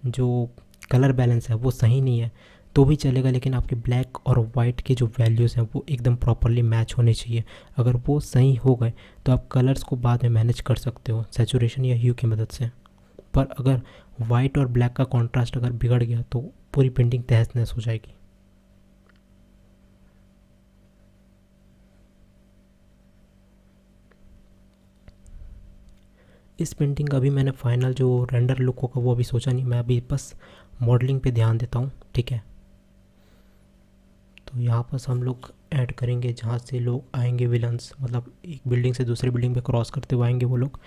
जो कलर बैलेंस है वो सही नहीं है तो भी चलेगा, लेकिन आपके ब्लैक और वाइट के जो वैल्यूज़ हैं वो एकदम प्रॉपरली मैच होने चाहिए। अगर वो सही हो गए तो आप कलर्स को बाद में मैनेज कर सकते हो सैचुरेशन या ह्यू की मदद से। पर अगर वाइट और ब्लैक का कॉन्ट्रास्ट अगर बिगड़ गया तो पूरी पेंटिंग तहस नहस हो जाएगी। इस पेंटिंग का अभी मैंने फाइनल जो रेंडर लुक होगा वो अभी सोचा नहीं, मैं अभी बस मॉडलिंग पे ध्यान देता हूँ। ठीक है, तो यहाँ पर हम लोग ऐड करेंगे जहाँ से लोग आएंगे, विलन्स, मतलब एक बिल्डिंग से दूसरी बिल्डिंग पे क्रॉस करते हुए आएंगे वो लोग।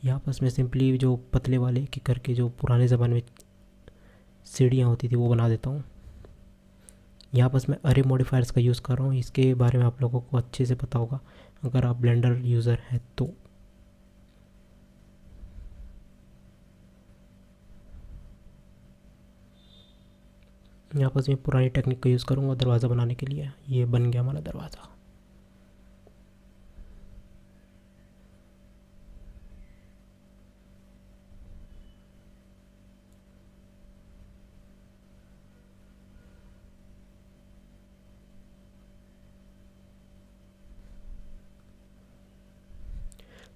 यहाँ पर मैं सिंपली जो पतले वाले के करके जो पुराने ज़माने में सीढ़ियाँ होती थी वो बना देता हूँ। यहाँ पर मैं अरे मॉडिफायर्स का यूज़ कर रहा हूँ, इसके बारे में आप लोगों को अच्छे से पता होगा अगर आप ब्लेंडर यूज़र हैं तो। यहाँ पर मैं पुरानी टेक्निक का यूज़ करूँगा दरवाज़ा बनाने के लिए। ये बन गया हमारा दरवाज़ा।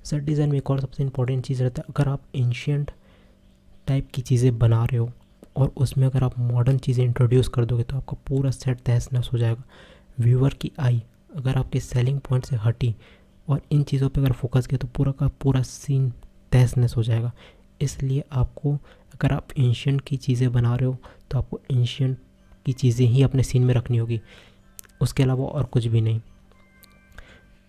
सेट डिज़ाइन में एक और सबसे इम्पोर्टेंट चीज़ रहता है, अगर आप एंशियंट टाइप की चीज़ें बना रहे हो और उसमें अगर आप मॉडर्न चीज़ें इंट्रोड्यूस कर दोगे तो आपका पूरा सेट तहस नहस हो जाएगा। व्यूअर की आई अगर आपके सेलिंग पॉइंट से हटी और इन चीज़ों पे अगर फोकस किया तो पूरा का पूरा सीन तहस नहस हो जाएगा। इसलिए आपको, अगर आप एंशियंट की चीज़ें बना रहे हो तो आपको एंशियंट की चीज़ें ही अपने सीन में रखनी होगी, उसके अलावा और कुछ भी नहीं।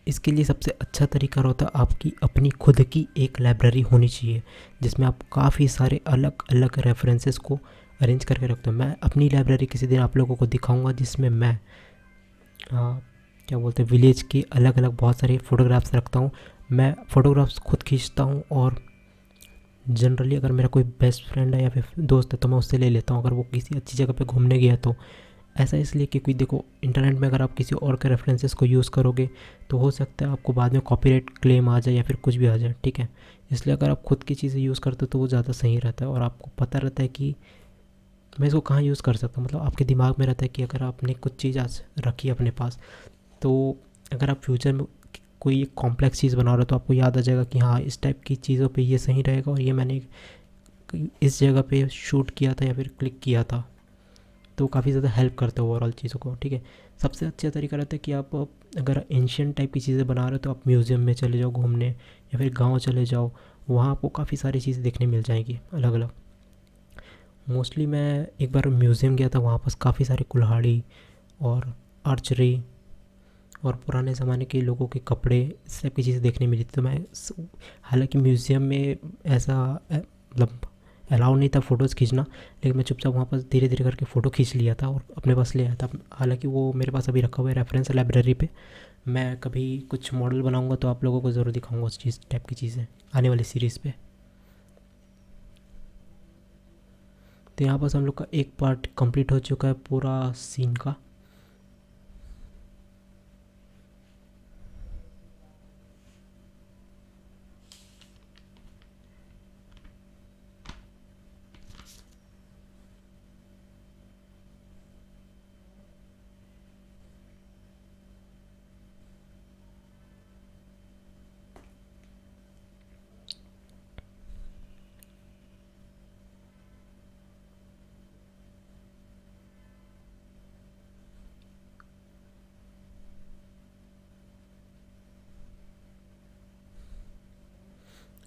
इसके लिए सबसे अच्छा तरीका होता है आपकी अपनी खुद की एक लाइब्रेरी होनी चाहिए जिसमें आप काफ़ी सारे अलग अलग रेफरेंसेस को अरेंज करके रखते हो। मैं अपनी लाइब्रेरी किसी दिन आप लोगों को दिखाऊंगा जिसमें मैं क्या बोलते हैं, विलेज के अलग अलग बहुत सारे फ़ोटोग्राफ्स रखता हूँ। मैं फ़ोटोग्राफ्स खुद खींचता हूँ और जनरली अगर मेरा कोई बेस्ट फ्रेंड है या फिर दोस्त है तो मैं उससे ले लेता हूँ अगर वो किसी अच्छी जगह पे घूमने गया तो। ऐसा इसलिए क्योंकि देखो, इंटरनेट में अगर आप किसी और के रेफरेंसेस को यूज़ करोगे तो हो सकता है आपको बाद में कॉपीराइट क्लेम आ जाए या फिर कुछ भी आ जाए, ठीक है। इसलिए अगर आप खुद की चीज़ें यूज़ करते हो तो वो ज़्यादा सही रहता है और आपको पता रहता है कि मैं इसको कहाँ यूज़ कर सकता हूँ। मतलब आपके दिमाग में रहता है कि अगर आपने कुछ चीज़ आज रखी अपने पास तो अगर आप फ्यूचर में कोई एक कॉम्प्लेक्स चीज़ बना रहे हो तो आपको याद आ जाएगा कि हाँ, इस टाइप की चीज़ों पे ये सही रहेगा और ये मैंने इस जगह पे शूट किया था या फिर क्लिक किया था। तो काफ़ी ज़्यादा हेल्प करता है ओवरऑल चीज़ों को, ठीक है। सबसे अच्छा तरीका रहता है कि आप अगर एंशियंट टाइप की चीज़ें बना रहे हो तो आप म्यूज़ियम में चले जाओ घूमने या फिर गांव चले जाओ, वहाँ आपको काफ़ी सारी चीज़ें देखने मिल जाएंगी अलग अलग। मोस्टली मैं एक बार म्यूज़ियम गया था, वहाँ पास काफ़ी सारे कुल्हाड़ी और आर्चरी और पुराने ज़माने के लोगों के कपड़े, इस टाइप की चीज़ें देखने मिली थी। तो मैं हालांकि म्यूज़ियम में ऐसा मतलब अलाउ नहीं था फ़ोटोज़ खींचना, लेकिन मैं चुपचाप वहाँ पर धीरे धीरे करके फ़ोटो खींच लिया था और अपने पास ले आया था। हालांकि वो मेरे पास अभी रखा हुआ है रेफरेंस लाइब्रेरी पे। मैं कभी कुछ मॉडल बनाऊंगा तो आप लोगों को ज़रूर दिखाऊंगा उस चीज़ टाइप की चीज़ें आने वाली सीरीज़ पे। तो यहाँ पर हम लोग का एक पार्ट कंप्लीट हो चुका है पूरा सीन का।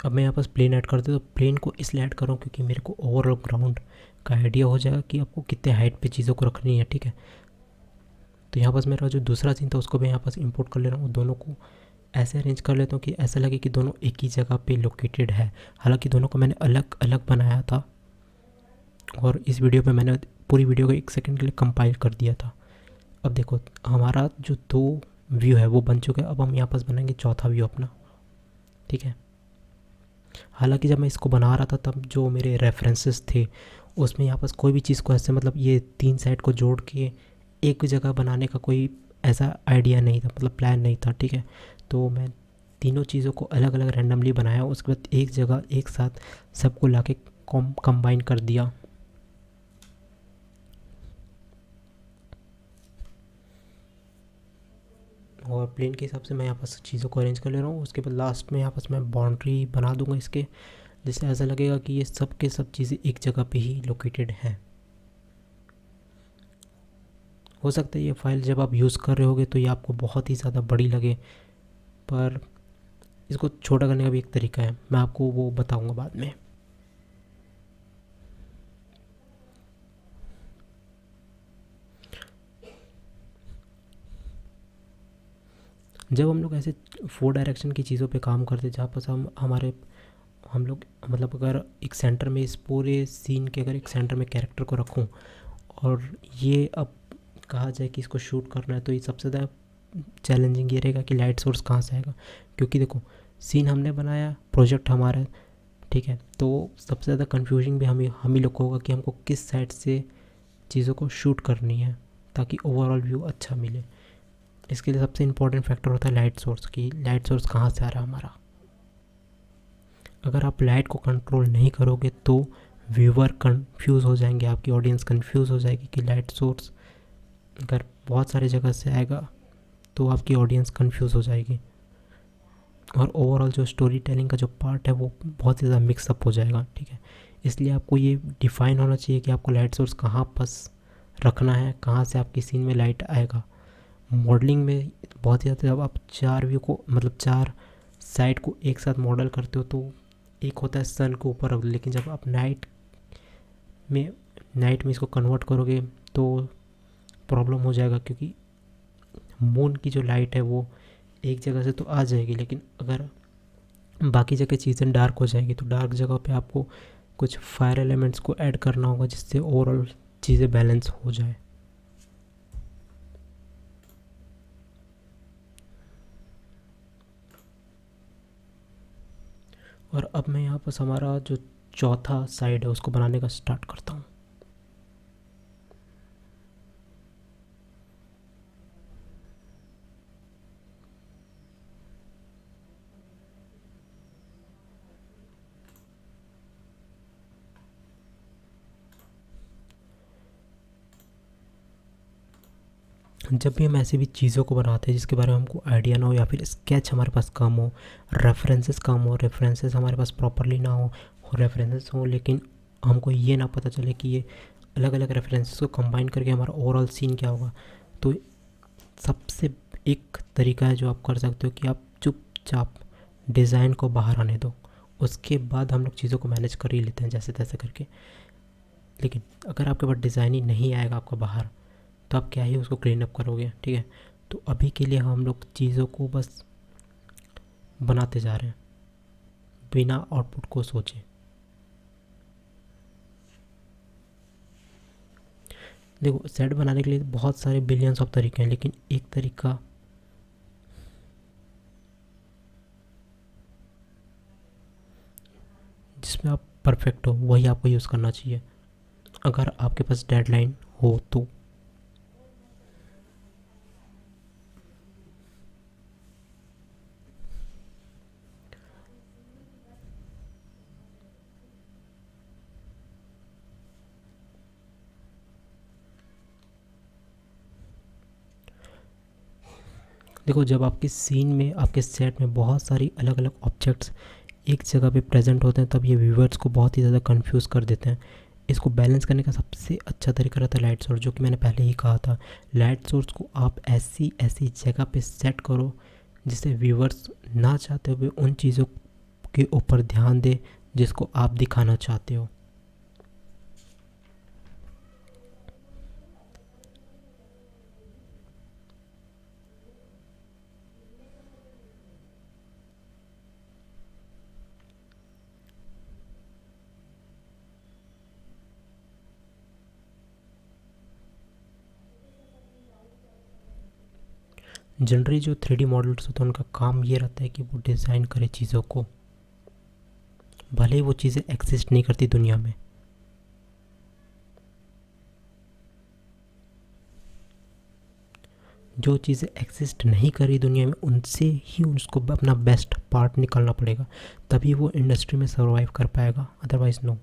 अब मैं यहाँ पास प्लेन ऐड कर दूँ तो प्लेन को इसलिए ऐड करूँ क्योंकि मेरे को ओवरऑल ग्राउंड का आइडिया हो जाएगा कि आपको कितने हाइट पे चीज़ों को रखनी है, ठीक है। तो यहाँ पास मेरा जो दूसरा सीन था उसको मैं यहाँ पास इंपोर्ट कर ले रहा हूँ। दोनों को ऐसे अरेंज कर लेता हूँ कि ऐसा लगे कि दोनों एक ही जगह पे लोकेटेड है। हालांकि दोनों को मैंने अलग अलग बनाया था और इस वीडियो पे मैंने पूरी वीडियो को 1 सेकंड के लिए कंपाइल कर दिया था। अब देखो, हमारा जो 2 व्यू है वो बन चुका है। अब हम यहाँ पास बनाएंगे चौथा व्यू अपना, ठीक है। हालांकि जब मैं इसको बना रहा था तब जो मेरे रेफरेंसेस थे उसमें यहाँ पास कोई भी चीज़ को ऐसे, मतलब ये 3 साइड को जोड़ के एक जगह बनाने का कोई ऐसा आइडिया नहीं था, मतलब प्लान नहीं था, ठीक है। तो मैं तीनों चीज़ों को अलग अलग रैंडमली बनाया, उसके बाद एक जगह एक साथ सबको लाके कंबाइन कर दिया। और प्लेन के हिसाब से मैं यहाँ पास चीज़ों को अरेंज कर ले रहा हूँ। उसके बाद लास्ट में यहाँ पास मैं बाउंड्री बना दूंगा इसके, जिससे ऐसा लगेगा कि ये सब के सब चीज़ें एक जगह पे ही लोकेटेड हैं। हो सकता है ये फाइल जब आप यूज़ कर रहे होगे तो ये आपको बहुत ही ज़्यादा बड़ी लगे, पर इसको छोटा करने का भी एक तरीका है, मैं आपको वो बताऊंगा बाद में। जब हम लोग ऐसे 4 डायरेक्शन की चीज़ों पे काम करते जहाँ पर हम लोग मतलब अगर एक सेंटर में इस पूरे सीन के अगर एक सेंटर में कैरेक्टर को रखूँ और ये अब कहा जाए कि इसको शूट करना है, तो ये सबसे ज़्यादा चैलेंजिंग ये रहेगा कि लाइट सोर्स कहाँ से आएगा। क्योंकि देखो, सीन हमने बनाया, प्रोजेक्ट हमारा है, ठीक है, तो सबसे ज़्यादा कन्फ्यूजिंग भी हम ही लोग को होगा कि हमको किस साइड से चीज़ों को शूट करनी है ताकि ओवरऑल व्यू अच्छा मिले। इसके लिए सबसे इम्पोर्टेंट फैक्टर होता है लाइट सोर्स की, लाइट सोर्स कहाँ से आ रहा है हमारा। अगर आप लाइट को कंट्रोल नहीं करोगे तो व्यूवर कंफ्यूज हो जाएंगे, आपकी ऑडियंस कंफ्यूज हो जाएगी कि लाइट सोर्स अगर बहुत सारे जगह से आएगा तो आपकी ऑडियंस कंफ्यूज हो जाएगी और ओवरऑल जो स्टोरी टेलिंग का जो पार्ट है वो बहुत ही ज़्यादा मिक्सअप हो जाएगा, ठीक है। इसलिए आपको ये डिफ़ाइन होना चाहिए कि आपको लाइट सोर्स कहाँ पास रखना है, कहाँ से आपकी सीन में लाइट आएगा। मॉडलिंग में बहुत ही ज़्यादा जब आप 4 व्यू को मतलब 4 साइड को एक साथ मॉडल करते हो तो एक होता है सन को ऊपर रख दो, लेकिन जब आप नाइट में इसको कन्वर्ट करोगे तो प्रॉब्लम हो जाएगा, क्योंकि मून की जो लाइट है वो एक जगह से तो आ जाएगी, लेकिन अगर बाकी जगह चीज़ें डार्क हो जाएगी तो डार्क जगह पे आपको कुछ फायर एलिमेंट्स को ऐड करना होगा जिससे ओवरऑल चीज़ें बैलेंस हो जाए। और अब मैं यहाँ पर हमारा जो चौथा साइड है उसको बनाने का स्टार्ट करता हूँ। जब भी हम ऐसी भी चीज़ों को बनाते हैं जिसके बारे में हमको आइडिया ना हो या फिर स्केच हमारे पास कम हो, रेफरेंसेस हमारे पास प्रॉपरली ना हो, और रेफरेंसेस हो लेकिन हमको ये ना पता चले कि ये अलग अलग रेफरेंसेस को कंबाइन करके हमारा ओवरऑल सीन क्या होगा, तो सबसे एक तरीका है जो आप कर सकते हो कि आप चुपचाप डिज़ाइन को बाहर आने दो, उसके बाद हम लोग चीज़ों को मैनेज कर ही लेते हैं जैसे तैसे करके। लेकिन अगर आपके पास डिज़ाइन ही नहीं आएगा आपका बाहर, तो आप क्या ही उसको क्लीन अप करोगे, ठीक है। तो अभी के लिए हम लोग चीज़ों को बस बनाते जा रहे हैं बिना आउटपुट को सोचे। देखो, सेट बनाने के लिए बहुत सारे बिलियंस ऑफ तरीके हैं, लेकिन एक तरीका जिसमें आप परफेक्ट हो वही आपको यूज़ करना चाहिए अगर आपके पास डेडलाइन हो तो। देखो, जब आपके सीन में आपके सेट में बहुत सारी अलग अलग ऑब्जेक्ट्स एक जगह पे प्रेजेंट होते हैं तब ये व्यूवर्स को बहुत ही ज़्यादा कंफ्यूज कर देते हैं। इसको बैलेंस करने का सबसे अच्छा तरीका रहता है लाइट सोर्स, जो कि मैंने पहले ही कहा था। लाइट सोर्स को आप ऐसी ऐसी जगह पे सेट करो जिससे व्यूवर्स ना चाहते हुए उन चीज़ों के ऊपर ध्यान दे जिसको आप दिखाना चाहते हो। जनरली जो 3D मॉडल्स होते हैं उनका काम ये रहता है कि वो डिज़ाइन करे चीज़ों को, भले ही वो चीज़ें एग्जिस्ट नहीं करती दुनिया में। जो चीज़ें एग्जिस्ट नहीं करी दुनिया में उनसे ही उसको अपना बेस्ट पार्ट निकालना पड़ेगा, तभी वो इंडस्ट्री में सर्वाइव कर पाएगा, अदरवाइज नो।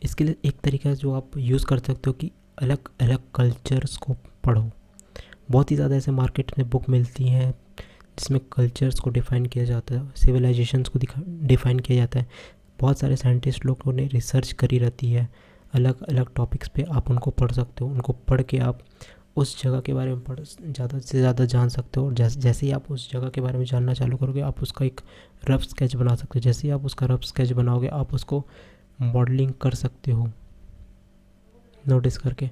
इसके लिए एक तरीका जो आप यूज़ कर सकते हो कि अलग अलग कल्चर्स को पढ़ो। बहुत ही ज़्यादा ऐसे मार्केट में बुक मिलती हैं जिसमें कल्चर्स को डिफ़ाइन किया जाता है, सिविलाइजेशंस को डिफ़ाइन किया जाता है। बहुत सारे साइंटिस्ट लोगों ने रिसर्च करी रहती है अलग अलग टॉपिक्स पे, आप उनको पढ़ सकते हो। उनको पढ़ के आप उस जगह के बारे में ज़्यादा से ज़्यादा जान सकते हो, और जैसे ही आप उस जगह के बारे में जानना चालू करोगे आप उसका एक रफ स्केच बना सकते हो। जैसे ही आप उसका रफ स्केच बनाओगे आप उसको मॉडलिंग कर सकते हो नोटिस करके।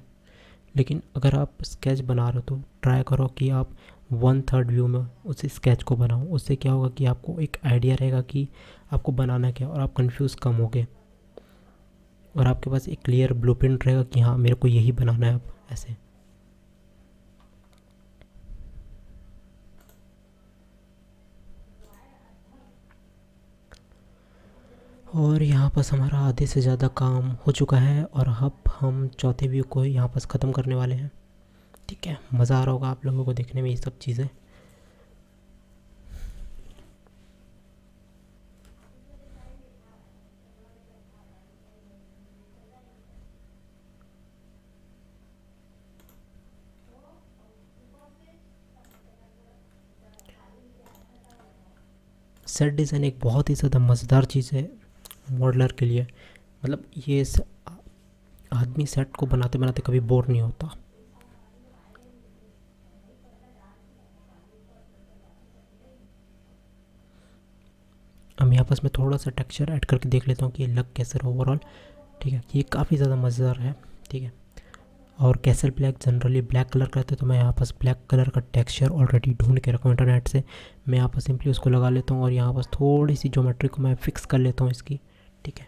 लेकिन अगर आप स्केच बना रहे हो तो ट्राई करो कि आप 1/3 व्यू में उस स्केच को बनाओ। उससे क्या होगा कि आपको एक आइडिया रहेगा कि आपको बनाना क्या, और आप कंफ्यूज कम होगे और आपके पास एक क्लियर ब्लूप्रिंट रहेगा कि हाँ मेरे को यही बनाना है अब ऐसे। और यहाँ पास हमारा आधे से ज़्यादा काम हो चुका है और अब हम चौथे व्यू को यहाँ पास ख़त्म करने वाले हैं। ठीक है, मज़ा आ रहा होगा आप लोगों को देखने में ये सब चीज़ें। सेट डिज़ाइन एक बहुत ही ज़्यादा मज़ेदार चीज़ है मॉडलर के लिए। मतलब ये आदमी सेट को बनाते बनाते कभी बोर नहीं होता। हम यहाँ पास मैं थोड़ा सा टेक्सचर ऐड करके देख लेता हूँ कि ये लग कैसे रहा ओवरऑल। ठीक है, ये काफ़ी ज़्यादा मज़ेदार है। ठीक है, और castle black generally black colour करते तो मैं यहाँ पास ब्लैक कलर का टेक्सचर ऑलरेडी ढूंढ के रखा हूँ इंटरनेट से। मैं यहाँ पर सिंपली उसको लगा लेता हूँ और यहाँ पास थोड़ी सी ज्योमेट्री को मैं फिक्स कर लेता हूँ इसकी। ठीक है,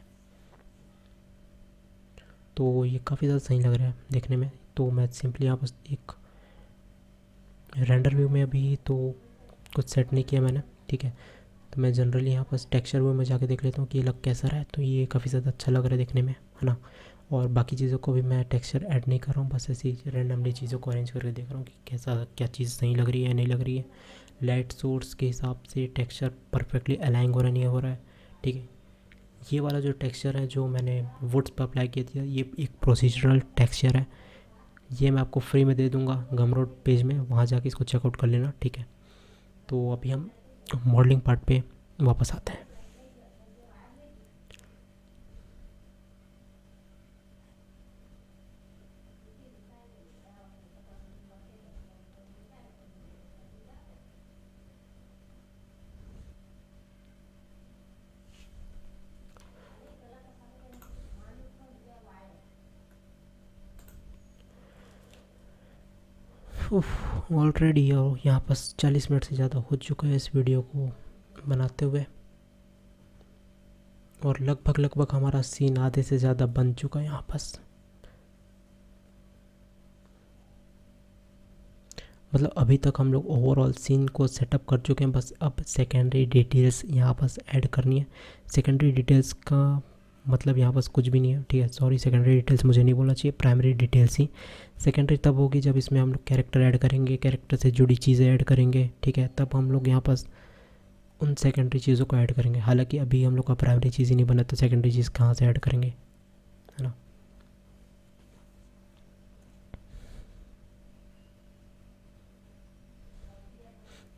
तो ये काफ़ी ज़्यादा सही लग रहा है देखने में। तो मैं सिंपली यहाँ पास एक रेंडर व्यू में अभी तो कुछ सेट नहीं किया मैंने। ठीक है, तो मैं जनरली यहाँ पास टेक्सचर व्यू में जाके देख लेता हूँ कि ये लग कैसा रहा है। तो ये काफ़ी ज़्यादा अच्छा लग रहा है देखने में, है ना। और बाकी चीज़ों को भी मैं टेक्सचर ऐड नहीं कर रहा हूँ, बस ऐसे ही रैंडमली चीज़ों को अरेंज करके देख रहा हूँ कि कैसा क्या चीज़ सही लग रही है नहीं लग रही है। लाइट सोर्स के हिसाब से टेक्सचर परफेक्टली अलाइन हो रहा है नहीं हो रहा है। ठीक है, ये वाला जो टेक्सचर है जो मैंने वुड्स पर अप्लाई किया था, ये एक प्रोसीजरल टेक्सचर है। ये मैं आपको फ्री में दे दूँगा गमरोड पेज में, वहाँ जाके इसको चेकआउट कर लेना। ठीक है, तो अभी हम मॉडलिंग पार्ट पे वापस आते हैं। ऑलरेडी यहाँ पास 40 मिनट से ज़्यादा हो चुका है इस वीडियो को बनाते हुए, और लगभग लगभग हमारा सीन आधे से ज़्यादा बन चुका है यहाँ पास। मतलब अभी तक हम लोग ओवरऑल सीन को सेटअप कर चुके हैं, बस अब सेकेंडरी डिटेल्स यहाँ पास ऐड करनी है। सेकेंडरी डिटेल्स का मतलब यहाँ पास कुछ भी नहीं है। ठीक है, सॉरी, सेकेंडरी डिटेल्स मुझे नहीं बोलना चाहिए, प्राइमरी डिटेल्स ही। सेकेंडरी तब होगी जब इसमें हम लोग कैरेक्टर ऐड करेंगे, कैरेक्टर से जुड़ी चीज़ें ऐड करेंगे। ठीक है, तब हम लोग यहाँ पास उन सेकेंडरी चीज़ों को ऐड करेंगे। हालांकि अभी हम लोग का प्राइमरी चीज़ ही नहीं बना तो सेकेंडरी चीज़ कहाँ से ऐड करेंगे, है ना।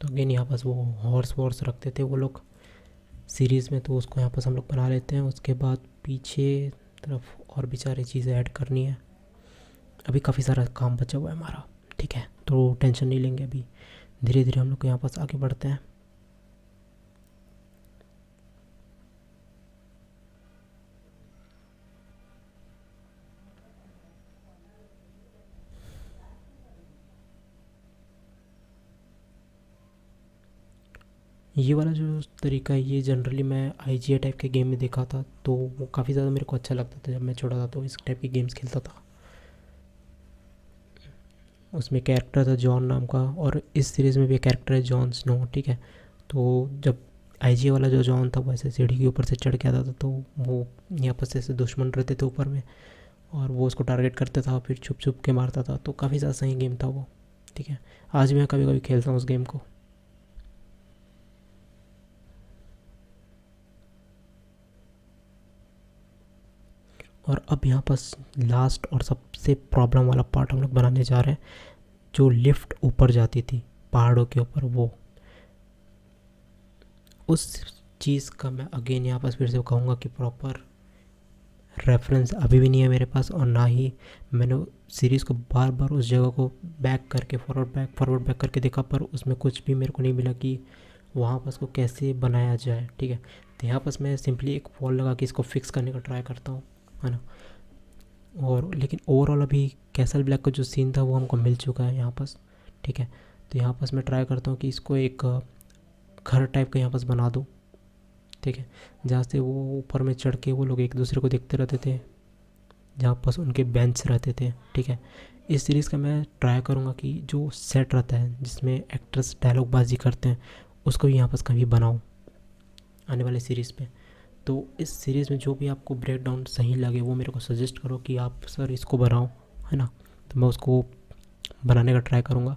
तो अगेन यहाँ पास वो हॉर्स वॉर्स रखते थे वो लोग सीरीज़ में, तो उसको यहाँ पास हम लोग बना लेते हैं। उसके बाद पीछे तरफ और भी सारी चीज़ें ऐड करनी है। अभी काफ़ी सारा काम बचा हुआ है हमारा। ठीक है, तो टेंशन नहीं लेंगे, अभी धीरे धीरे हम लोग यहाँ पास आगे बढ़ते हैं। ये वाला जो तरीका है ये जनरली मैं IGA टाइप के गेम में देखा था, तो वो काफ़ी ज़्यादा मेरे को अच्छा लगता था। जब मैं छोटा था तो इस टाइप के गेम्स खेलता था। उसमें कैरेक्टर था जॉन नाम का, और इस सीरीज़ में भी कैरेक्टर है जॉन स्नो। ठीक है, तो जब IGA वाला जो जॉन था वो ऐसे सीढ़ी के ऊपर से चढ़ के आता था, तो वो यहाँ पर से ऐसे दुश्मन रहते थे ऊपर में, और वो उसको टारगेट करता था फिर छुप छुप के मारता था। तो काफ़ी ज़्यादा सही गेम था वो। ठीक है, आज मैं कभी कभी खेलता हूँ उस गेम को। और अब यहाँ पास लास्ट और सबसे प्रॉब्लम वाला पार्ट हम लोग बनाने जा रहे हैं, जो लिफ्ट ऊपर जाती थी पहाड़ों के ऊपर, वो उस चीज़ का मैं अगेन यहाँ पास फिर से कहूँगा कि प्रॉपर रेफरेंस अभी भी नहीं है मेरे पास, और ना ही मैंने सीरीज़ को बार बार उस जगह को बैक करके फॉरवर्ड बैक करके देखा, पर उसमें कुछ भी मेरे को नहीं मिला कि वहाँ पास को कैसे बनाया जाए। ठीक है, तो यहाँ पास मैं सिंपली एक वॉल लगा के इसको फिक्स करने का ट्राई करता हूँ, है ना। और लेकिन ओवरऑल अभी कैसल ब्लैक का जो सीन था वो हमको मिल चुका है यहाँ पास, ठीक है। तो यहाँ पास मैं ट्राई करता हूँ कि इसको एक घर टाइप का यहाँ पास बना दूँ, ठीक है, जहाँ से वो ऊपर में चढ़ के वो लोग एक दूसरे को देखते रहते थे, जहाँ पास उनके बेंच रहते थे, ठीक है। इस सीरीज़ का मैं ट्राई करूँगा कि जो सेट रहता है जिसमें एक्टर्स डायलॉग बाजी करते हैं उसको भी यहाँ पास कभी बनाऊँ आने वाले सीरीज़ पे। तो इस सीरीज़ में जो भी आपको ब्रेक डाउन सही लगे वो मेरे को सजेस्ट करो कि आप सर इसको बनाओ, है ना। तो मैं उसको बनाने का ट्राई करूँगा,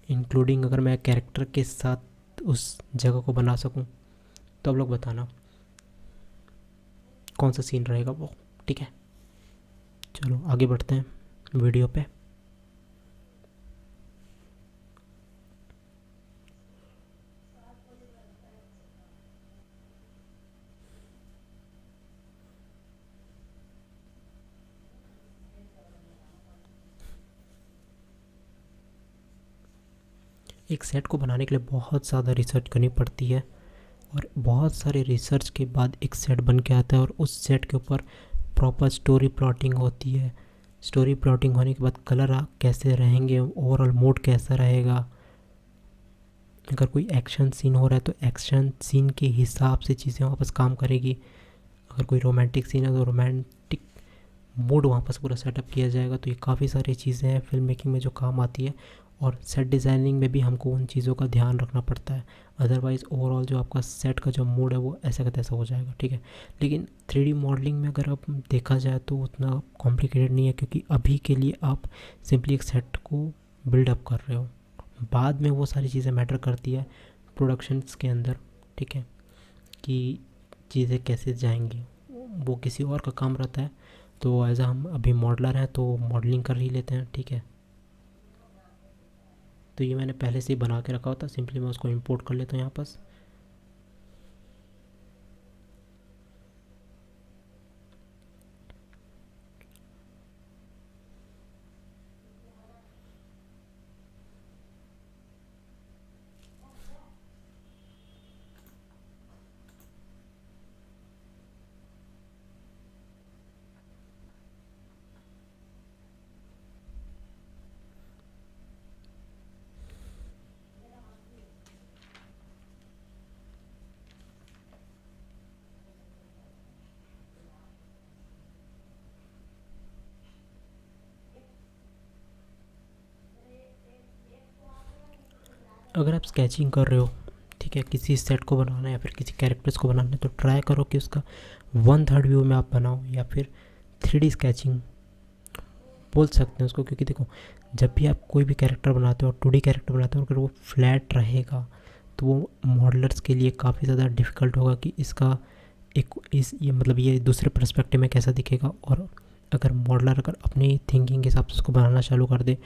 इंक्लूडिंग अगर मैं कैरेक्टर के साथ उस जगह को बना सकूँ तो आप लोग बताना कौन सा सीन रहेगा वो, ठीक है। चलो आगे बढ़ते हैं वीडियो पे। एक सेट को बनाने के लिए बहुत ज़्यादा रिसर्च करनी पड़ती है और बहुत सारे रिसर्च के बाद एक सेट बन के आता है और उस सेट के ऊपर प्रॉपर स्टोरी प्लॉटिंग होती है। स्टोरी प्लॉटिंग होने के बाद कलर कैसे रहेंगे, ओवरऑल मूड कैसा रहेगा, अगर कोई एक्शन सीन हो रहा है तो एक्शन सीन के हिसाब से चीज़ें वापस काम करेगी, अगर कोई रोमांटिक सीन है तो रोमांटिक मूड वहाँ पर पूरा सेटअप किया जाएगा। तो ये काफ़ी सारी चीज़ें हैं फिल्म मेकिंग में जो काम आती है और सेट डिज़ाइनिंग में भी हमको उन चीज़ों का ध्यान रखना पड़ता है, अदरवाइज़ ओवरऑल जो आपका सेट का जो मूड है वो ऐसा का तैसा हो जाएगा, ठीक है। लेकिन 3D मॉडलिंग में अगर आप देखा जाए तो उतना कॉम्प्लिकेटेड नहीं है, क्योंकि अभी के लिए आप सिंपली एक सेट को बिल्डअप कर रहे हो, बाद में वो सारी चीज़ें मैटर करती है प्रोडक्शंस के अंदर, ठीक है, कि चीज़ें कैसे जाएंगी वो किसी और का काम रहता है। तो एज हम अभी मॉडलर हैं तो मॉडलिंग कर ही लेते हैं, ठीक है। तो ये मैंने पहले से ही बना के रखा होता, सिंपली मैं उसको इंपोर्ट कर लेता हूँ यहाँ पास। अगर आप स्केचिंग कर रहे हो, ठीक है, किसी सेट को बनाना है या फिर किसी कैरेक्टर्स को बनाना है तो ट्राई करो कि उसका 1/3 व्यू में आप बनाओ या फिर 3D स्केचिंग बोल सकते हैं उसको। क्योंकि देखो, जब भी आप कोई भी कैरेक्टर बनाते हो, 2D कैरेक्टर बनाते हो, अगर वो फ्लैट रहेगा तो वो मॉडलर्स के लिए काफ़ी ज़्यादा डिफ़िकल्ट होगा कि इसका एक इस ये मतलब ये दूसरे पर्सपेक्टिव में कैसा दिखेगा। और अगर मॉडलर अगर अपनी थिंकिंग के हिसाब से उसको बनाना चालू कर दे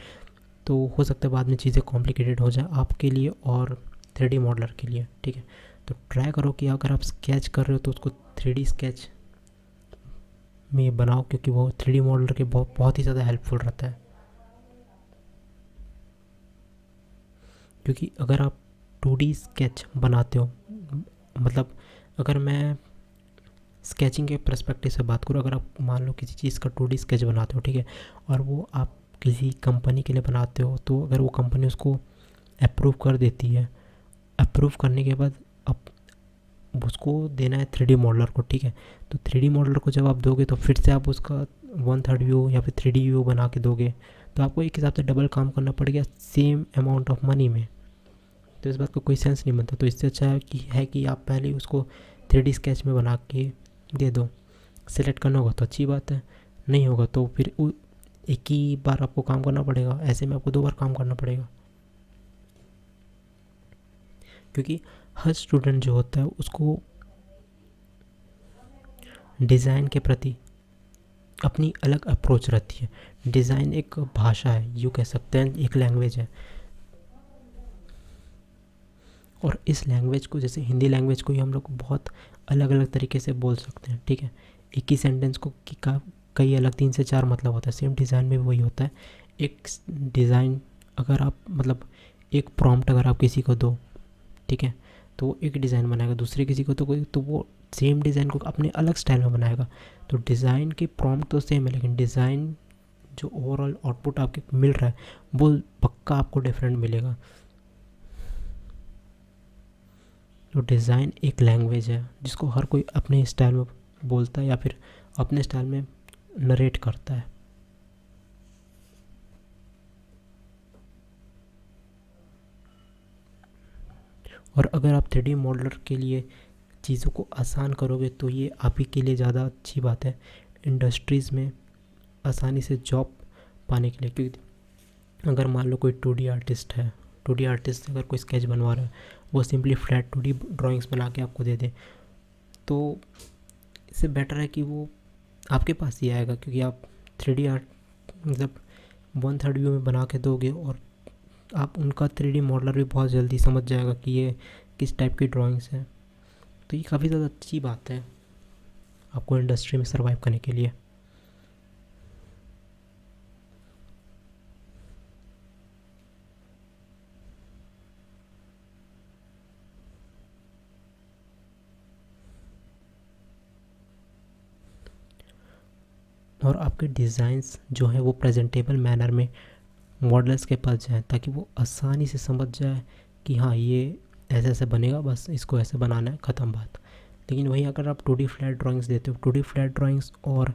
तो हो सकता है बाद में चीज़ें कॉम्प्लिकेटेड हो जाए आपके लिए और 3D मॉडलर के लिए, ठीक है। तो ट्राई करो कि अगर आप स्केच कर रहे हो तो उसको 3D स्केच में बनाओ, क्योंकि वो 3D मॉडलर के बहुत ही ज़्यादा हेल्पफुल रहता है। क्योंकि अगर आप 2D स्केच बनाते हो, मतलब अगर मैं स्केचिंग के पर्सपेक्टिव से बात करूँ, अगर आप मान लो किसी चीज़ का 2D स्केच बनाते हो, ठीक है, और वो आप किसी कंपनी के लिए बनाते हो, तो अगर वो कंपनी उसको अप्रूव कर देती है, अप्रूव करने के बाद अब उसको देना है 3D मॉडलर को, ठीक है। तो 3D मॉडलर को जब आप दोगे तो फिर से आप उसका 1/3 व्यू या फिर 3D व्यू बना के दोगे, तो आपको एक हिसाब से डबल काम करना पड़ेगा सेम अमाउंट ऑफ मनी में। तो इस बात का कोई सेंस नहीं बनता। तो इससे अच्छा है कि आप पहले उसको 3D स्केच में बना के दे दो। सेलेक्ट करना होगा तो अच्छी बात है, नहीं होगा तो फिर एक ही बार आपको काम करना पड़ेगा, ऐसे में आपको 2 बार काम करना पड़ेगा। क्योंकि हर स्टूडेंट जो होता है उसको डिज़ाइन के प्रति अपनी अलग अप्रोच रहती है। डिज़ाइन एक भाषा है, यूँ कह सकते हैं एक लैंग्वेज है, और इस लैंग्वेज को, जैसे हिंदी लैंग्वेज को ही हम लोग बहुत अलग अलग तरीके से बोल सकते हैं, ठीक है। एक ही सेंटेंस को कई अलग 3 से 4 मतलब होता है, सेम डिज़ाइन में भी वही होता है। एक डिज़ाइन अगर आप मतलब एक प्रॉम्प्ट अगर आप किसी को दो, ठीक है, तो वो एक डिज़ाइन बनाएगा, दूसरे किसी को तो कोई तो वो सेम डिज़ाइन को अपने अलग स्टाइल में बनाएगा। तो डिज़ाइन के प्रॉम्प्ट तो सेम है, लेकिन डिज़ाइन जो ओवरऑल आउटपुट आपको मिल रहा है वो पक्का आपको डिफरेंट मिलेगा। तो डिज़ाइन एक लैंग्वेज है जिसको हर कोई अपने स्टाइल में बोलता है या फिर अपने स्टाइल में नरेट करता है। और अगर आप 3D मॉडलर के लिए चीज़ों को आसान करोगे तो ये आप ही के लिए ज़्यादा अच्छी बात है इंडस्ट्रीज़ में आसानी से जॉब पाने के लिए। क्योंकि अगर मान लो कोई 2D आर्टिस्ट है, 2D आर्टिस्ट अगर कोई स्केच बनवा रहा है, वो सिंपली फ्लैट 2D ड्राइंग्स बना के आपको दे दे, तो इससे बेटर है कि वो आपके पास ही आएगा, क्योंकि आप 3D आर्ट मतलब 1/3 व्यू में बना के दोगे और आप उनका 3D मॉडलर भी बहुत जल्दी समझ जाएगा कि ये किस टाइप की ड्राइंग्स हैं। तो ये काफ़ी ज़्यादा अच्छी बात है आपको इंडस्ट्री में सर्वाइव करने के लिए। और आपके डिज़ाइंस जो हैं वो प्रेजेंटेबल मैनर में मॉडल्स के पास जाएँ, ताकि वो आसानी से समझ जाए कि हाँ ये ऐसे ऐसे बनेगा, बस इसको ऐसे बनाना है, ख़त्म बात। लेकिन वहीं अगर आप 2D फ्लैट ड्राइंग्स देते हो, 2D फ्लैट ड्राइंग्स और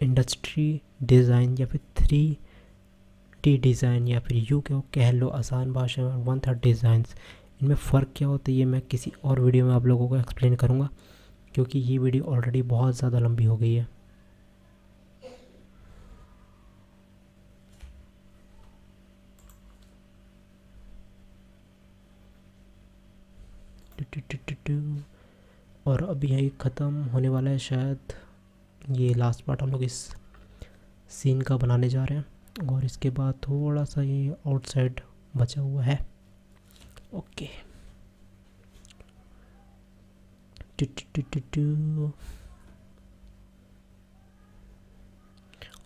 इंडस्ट्री डिज़ाइन या फिर 3D डिज़ाइन या फिर यूँ कह लो आसान भाषा में 1/3 डिज़ाइंस, इनमें फ़र्क क्या होता है ये मैं किसी और वीडियो में आप लोगों को एक्सप्लेन करूँगा, क्योंकि ये वीडियो ऑलरेडी बहुत ज़्यादा लंबी हो गई है। और अभी यही ख़त्म होने वाला है शायद, ये लास्ट पार्ट हम लोग इस सीन का बनाने जा रहे हैं और इसके बाद थोड़ा सा ये आउटसाइड बचा हुआ है। ओके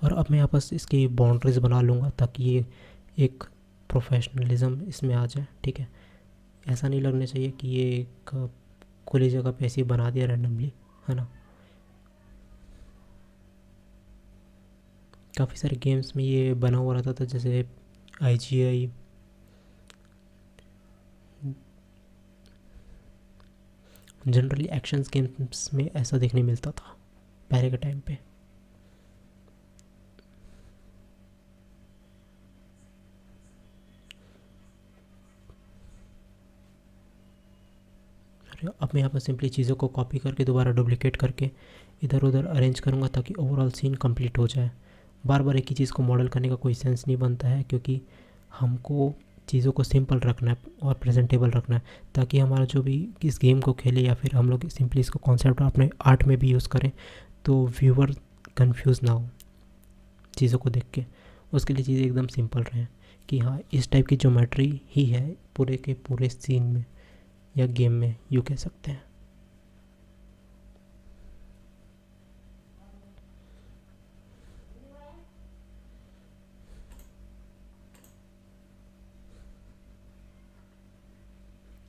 और अब मैं यहाँ पर इसकी बाउंड्रीज बना लूँगा ताकि ये एक प्रोफेशनलिज्म इसमें आ जाए। ठीक है, ऐसा नहीं लगना चाहिए कि ये एक खुली जगह पे ऐसे ही बना दिया रैंडमली, है ना। काफ़ी सारे गेम्स में ये बना हुआ रहता था, जैसे IGI, जनरली एक्शंस गेम्स में ऐसा देखने मिलता था पहले के टाइम पे। अब मैं यहाँ पर सिंपली चीज़ों को कॉपी करके दोबारा डुप्लिकेट करके इधर उधर अरेंज करूँगा ताकि ओवरऑल सीन कंप्लीट हो जाए। बार बार एक ही चीज़ को मॉडल करने का कोई सेंस नहीं बनता है, क्योंकि हमको चीज़ों को सिंपल रखना है और प्रेजेंटेबल रखना है, ताकि हमारा जो भी इस गेम को खेले या फिर हम लोग सिंपली इसको कॉन्सेप्ट अपने आर्ट में भी यूज़ करें तो व्यूअर कंफ्यूज ना हो चीज़ों को देख के। उसके लिए चीज़ें एकदम सिंपल रहें कि हाँ इस टाइप की ज्योमेट्री ही है पूरे के पूरे सीन में या गेम में, यूँ कह सकते हैं।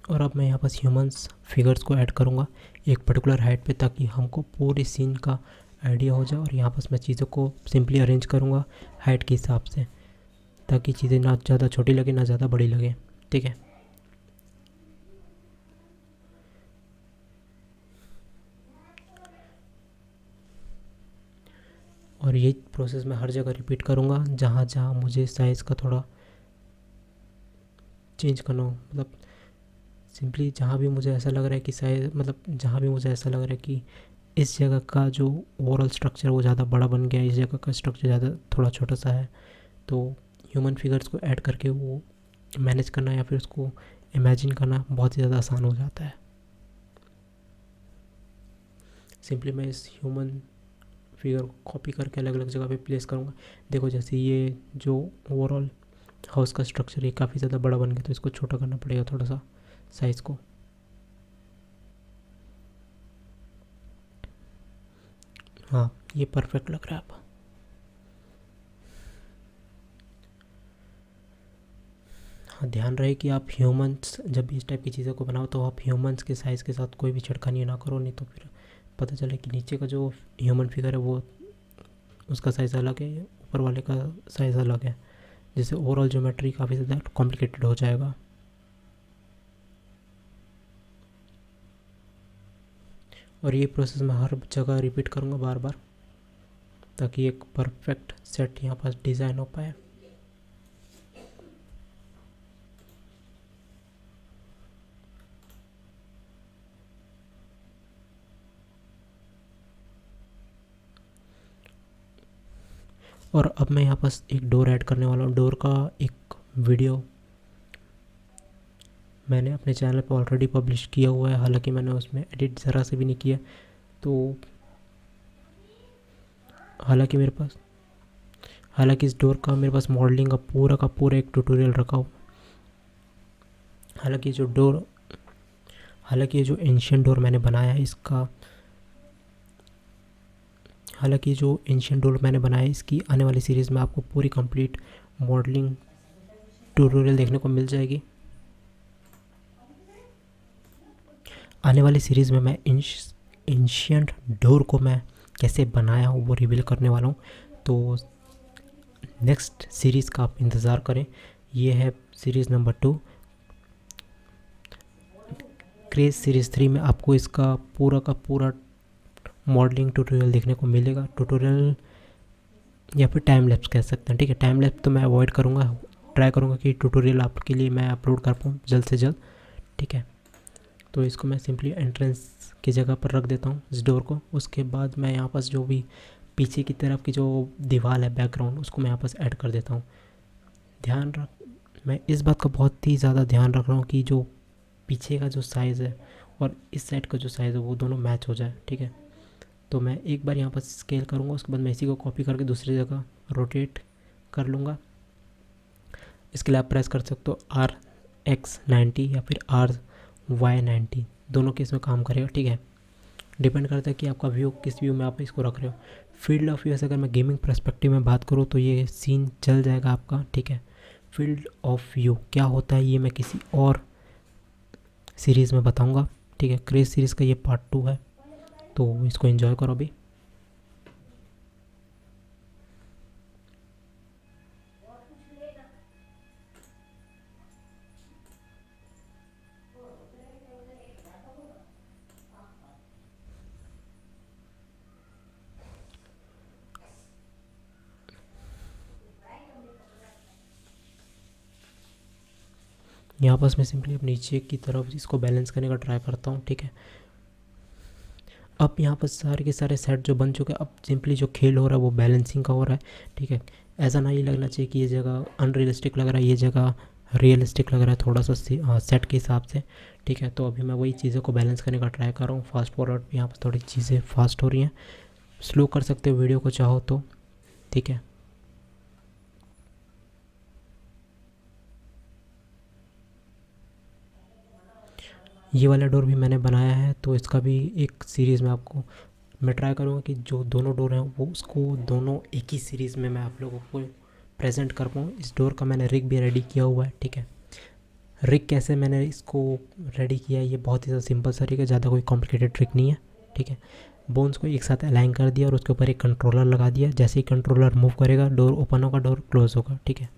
और अब मैं यहाँ पर ह्यूमंस फिगर्स को ऐड करूँगा एक पर्टिकुलर हाइट पे, ताकि हमको पूरे सीन का आइडिया हो जाए। और यहाँ पर मैं चीज़ों को सिंपली अरेंज करूँगा हाइट के हिसाब से, ताकि चीज़ें ना ज़्यादा छोटी लगे ना ज़्यादा बड़ी लगे। ठीक है, और ये प्रोसेस मैं हर जगह रिपीट करूँगा जहाँ जहाँ मुझे साइज़ का थोड़ा चेंज करना हो। मतलब सिंपली जहाँ भी मुझे ऐसा लग रहा है कि साइज, मतलब जहाँ भी मुझे ऐसा लग रहा है कि इस जगह का जो ओवरऑल स्ट्रक्चर वो ज़्यादा बड़ा बन गया है, इस जगह का स्ट्रक्चर ज़्यादा थोड़ा छोटा सा है, तो ह्यूमन फिगर्स को ऐड करके वो मैनेज करना या फिर उसको इमेजिन करना बहुत ही ज़्यादा आसान हो जाता है। सिंपली मैं इस ह्यूमन फिगर को कॉपी करके अलग अलग जगह पे प्लेस करूँगा। देखो जैसे ये जो ओवरऑल हाउस का स्ट्रक्चर ये काफ़ी ज़्यादा बड़ा बन गया, तो इसको छोटा करना पड़ेगा थोड़ा सा साइज़ को। हाँ ये परफेक्ट लग रहा है अब। हाँ ध्यान रहे कि आप ह्यूमंस जब भी इस टाइप की चीज़ों को बनाओ तो आप ह्यूमंस के साइज़ के साथ कोई भी छेड़खानी ना करो, नहीं तो फिर पता चले कि नीचे का जो ह्यूमन फिगर है वो उसका साइज़ अलग है, ऊपर वाले का साइज़ अलग है, जिससे ओवरऑल ज्योमेट्री काफ़ी ज़्यादा कॉम्प्लिकेटेड हो जाएगा। और ये प्रोसेस मैं हर जगह रिपीट करूँगा बार बार, ताकि एक परफेक्ट सेट यहाँ पर डिज़ाइन हो पाए। और अब मैं यहाँ पर एक डोर ऐड करने वाला हूँ। डोर का एक वीडियो मैंने अपने चैनल पर ऑलरेडी पब्लिश किया हुआ है, हालांकि मैंने उसमें एडिट ज़रा से भी नहीं किया। तो हालांकि इस डोर का मेरे पास मॉडलिंग का पूरा एक ट्यूटोरियल रखा हो। हालांकि ये जो एंशियंट डोर मैंने बनाया है इसकी आने वाली सीरीज़ में आपको पूरी कंप्लीट मॉडलिंग ट्यूटोरियल देखने को मिल जाएगी। आने वाली सीरीज़ में मैं एंशियंट डोर को मैं कैसे बनाया हूँ वो रिवील करने वाला हूँ। तो नेक्स्ट सीरीज़ का आप इंतज़ार करें। ये है सीरीज़ नंबर 2। क्रेज सीरीज़ 3 में आपको इसका पूरा का पूरा मॉडलिंग ट्यूटोरियल देखने को मिलेगा। ट्यूटोरियल या फिर टाइम लैप्स कह सकते हैं, ठीक है। टाइम लैप्स तो मैं अवॉइड करूँगा, ट्राई करूँगा कि ट्यूटोरियल आपके लिए मैं अपलोड कर पाऊँ जल्द से जल्द, ठीक है। तो इसको मैं सिंपली एंट्रेंस की जगह पर रख देता हूँ इस डोर को। उसके बाद मैं यहाँ पास जो भी पीछे की तरफ की जो दीवार है बैकग्राउंड, उसको मैं यहाँ पास ऐड कर देता हूँ। मैं इस बात का बहुत ही ज़्यादा ध्यान रख रहा हूँ कि जो पीछे का जो साइज़ है और इस साइड का जो साइज़ है वो दोनों मैच हो जाए, ठीक है। तो मैं एक बार यहाँ पर स्केल करूँगा, उसके बाद मैं इसी को कॉपी करके दूसरी जगह रोटेट कर लूँगा। इसके लिए आप प्रेस कर सकते हो RX90 या फिर RY90, दोनों के इसमें काम करेगा, ठीक है। डिपेंड करता है कि आपका व्यू किस व्यू में आप इसको रख रहे हो। फील्ड ऑफ व्यू से अगर मैं गेमिंग पर्सपेक्टिव में बात करूँ तो ये सीन चल जाएगा आपका, ठीक है। फील्ड ऑफ व्यू क्या होता है ये मैं किसी और सीरीज़ में बताऊँगा, ठीक है। क्रेज सीरीज़ का ये पार्ट 2 है, तो इसको एंजॉय करो अभी। यहाँ पर मैं सिंपली अब नीचे की तरफ इसको बैलेंस करने का ट्राई करता हूँ, ठीक है। अब यहाँ पर सारे के सारे सेट जो बन चुके हैं, अब सिंपली जो खेल हो रहा है वो बैलेंसिंग का हो रहा है, ठीक है। ऐसा नहीं लगना चाहिए कि ये जगह अनरियलिस्टिक लग रहा है, ये जगह रियलिस्टिक लग रहा है थोड़ा सा सेट के हिसाब से, ठीक है। तो अभी मैं वही चीज़ों को बैलेंस करने का ट्राई कर रहा हूँ। फास्ट फॉरवर्ड यहाँ पर थोड़ी चीज़ें फास्ट हो रही हैं, स्लो कर सकते हो वीडियो को चाहो तो, ठीक है। ये वाला डोर भी मैंने बनाया है, तो इसका भी एक सीरीज़ में आपको मैं ट्राई करूँगा कि जो दोनों डोर हैं वो उसको दोनों एक ही सीरीज़ में मैं आप लोगों को प्रेजेंट कर पाऊँ। इस डोर का मैंने रिग भी रेडी किया हुआ है, ठीक है। रिग कैसे मैंने इसको रेडी किया है, ये बहुत ही ज़्यादा सिंपल सा रिग है, ज़्यादा कोई कॉम्प्लिकेटेड ट्रिक नहीं है, ठीक है। बोन्स को एक साथ अलाइन कर दिया और उसके ऊपर एक कंट्रोलर लगा दिया। जैसे ही कंट्रोलर मूव करेगा डोर ओपन होगा, डोर क्लोज होगा, ठीक है।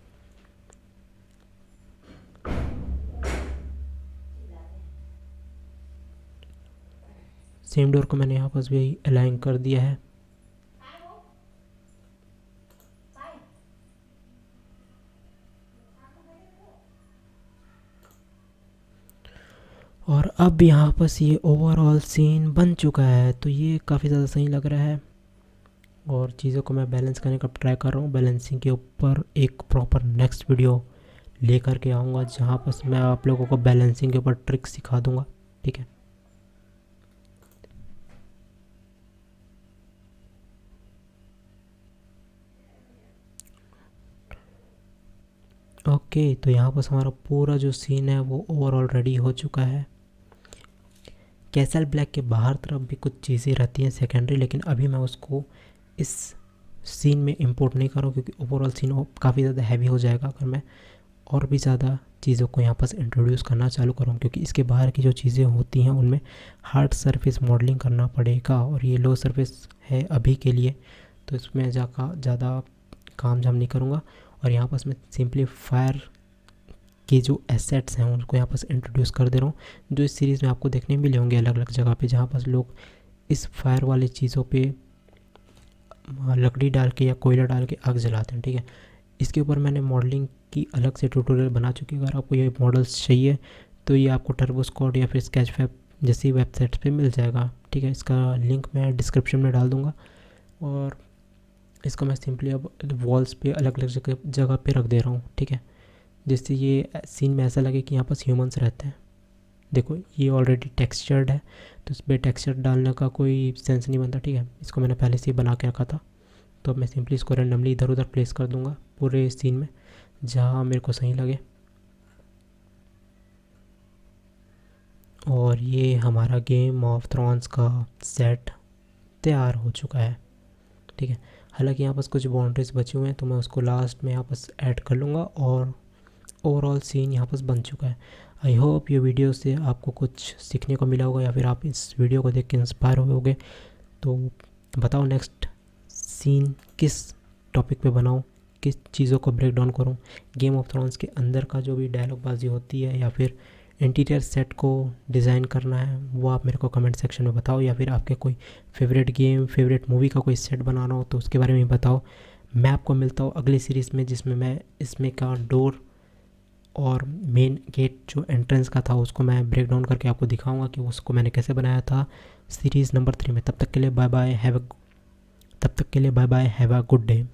सेम डोर को मैंने यहाँ पर भी अलाइन कर दिया है। और अब यहाँ पर ये ओवरऑल सीन बन चुका है, तो ये काफ़ी ज़्यादा सही लग रहा है। और चीज़ों को मैं बैलेंस करने का ट्राई कर रहा हूँ। बैलेंसिंग के ऊपर एक प्रॉपर नेक्स्ट वीडियो लेकर के आऊँगा, जहाँ पर मैं आप लोगों को बैलेंसिंग के ऊपर ट्रिक सिखा दूँगा, ठीक है। ओके, तो यहाँ पर हमारा पूरा जो सीन है वो ओवरऑल रेडी हो चुका है। कैसल ब्लैक के बाहर तरफ भी कुछ चीज़ें रहती हैं सेकेंडरी, लेकिन अभी मैं उसको इस सीन में इंपोर्ट नहीं कर रहा हूँ, क्योंकि ओवरऑल सीन काफ़ी ज़्यादा हैवी हो जाएगा अगर मैं और भी ज़्यादा चीज़ों को यहाँ पर इंट्रोड्यूस करना चालू करूँ, क्योंकि इसके बाहर की जो चीज़ें होती हैं उनमें हार्ड सरफेस मॉडलिंग करना पड़ेगा और ये लो सरफेस है अभी के लिए, तो इसमें ज़्यादा काम झाम नहीं करूँगा। और यहाँ पर मैं सिंपलीफायर के जो एसेट्स हैं उनको यहाँ पर इंट्रोड्यूस कर दे रहा हूँ, जो इस सीरीज़ में आपको देखने मिले होंगे अलग अलग जगह पे, जहाँ पर लोग इस फायर वाली चीज़ों पे लकड़ी डाल के या कोयला डाल के आग जलाते हैं। ठीक है, इसके ऊपर मैंने मॉडलिंग की अलग से ट्यूटोरियल बना चुकी है। अगर आपको ये मॉडल्स चाहिए तो ये आपको टर्बोस्कॉड या फिर स्केचफैब जैसी वेबसाइट्स पे मिल जाएगा। ठीक है, इसका लिंक मैं डिस्क्रिप्शन में डाल दूँगा। और इसको मैं सिंपली अब वॉल्स पे अलग अलग जगह पे रख दे रहा हूँ। ठीक है, जिससे ये सीन में ऐसा लगे कि यहाँ पर ह्यूमंस रहते हैं। देखो ये ऑलरेडी टेक्सचर्ड है, तो इस पर टेक्सचर डालने का कोई सेंस नहीं बनता। ठीक है, इसको मैंने पहले से ही बना के रखा था, तो अब मैं सिंपली इसको रैंडमली इधर उधर प्लेस कर दूंगा पूरे सीन में जहाँ मेरे को सही लगे। और ये हमारा गेम ऑफ थ्रोन्स का सेट तैयार हो चुका है। ठीक है, हालांकि यहाँ पर कुछ बाउंड्रीज बचे हुए हैं, तो मैं उसको लास्ट में यहाँ पर ऐड कर लूँगा और ओवरऑल सीन यहाँ पर बन चुका है। आई होप ये वीडियो से आपको कुछ सीखने को मिला होगा या फिर आप इस वीडियो को देख के इंस्पायर हुए होगे। तो बताओ नेक्स्ट सीन किस टॉपिक पे बनाऊँ, किस चीज़ों को ब्रेक डाउन करूँ। गेम ऑफ थ्रोन्स के अंदर का जो भी डायलॉग बाजी होती है या फिर इंटीरियर सेट को डिज़ाइन करना है, वो आप मेरे को कमेंट सेक्शन में बताओ, या फिर आपके कोई फेवरेट गेम फेवरेट मूवी का कोई सेट बनाना हो तो उसके बारे में बताओ। मैं आपको मिलता हूँ अगली सीरीज़ में, जिसमें मैं इसमें का डोर और मेन गेट जो एंट्रेंस का था उसको मैं ब्रेक डाउन करके आपको दिखाऊंगा कि उसको मैंने कैसे बनाया था सीरीज़ नंबर 3 में। तब तक के लिए bye bye, have a good day.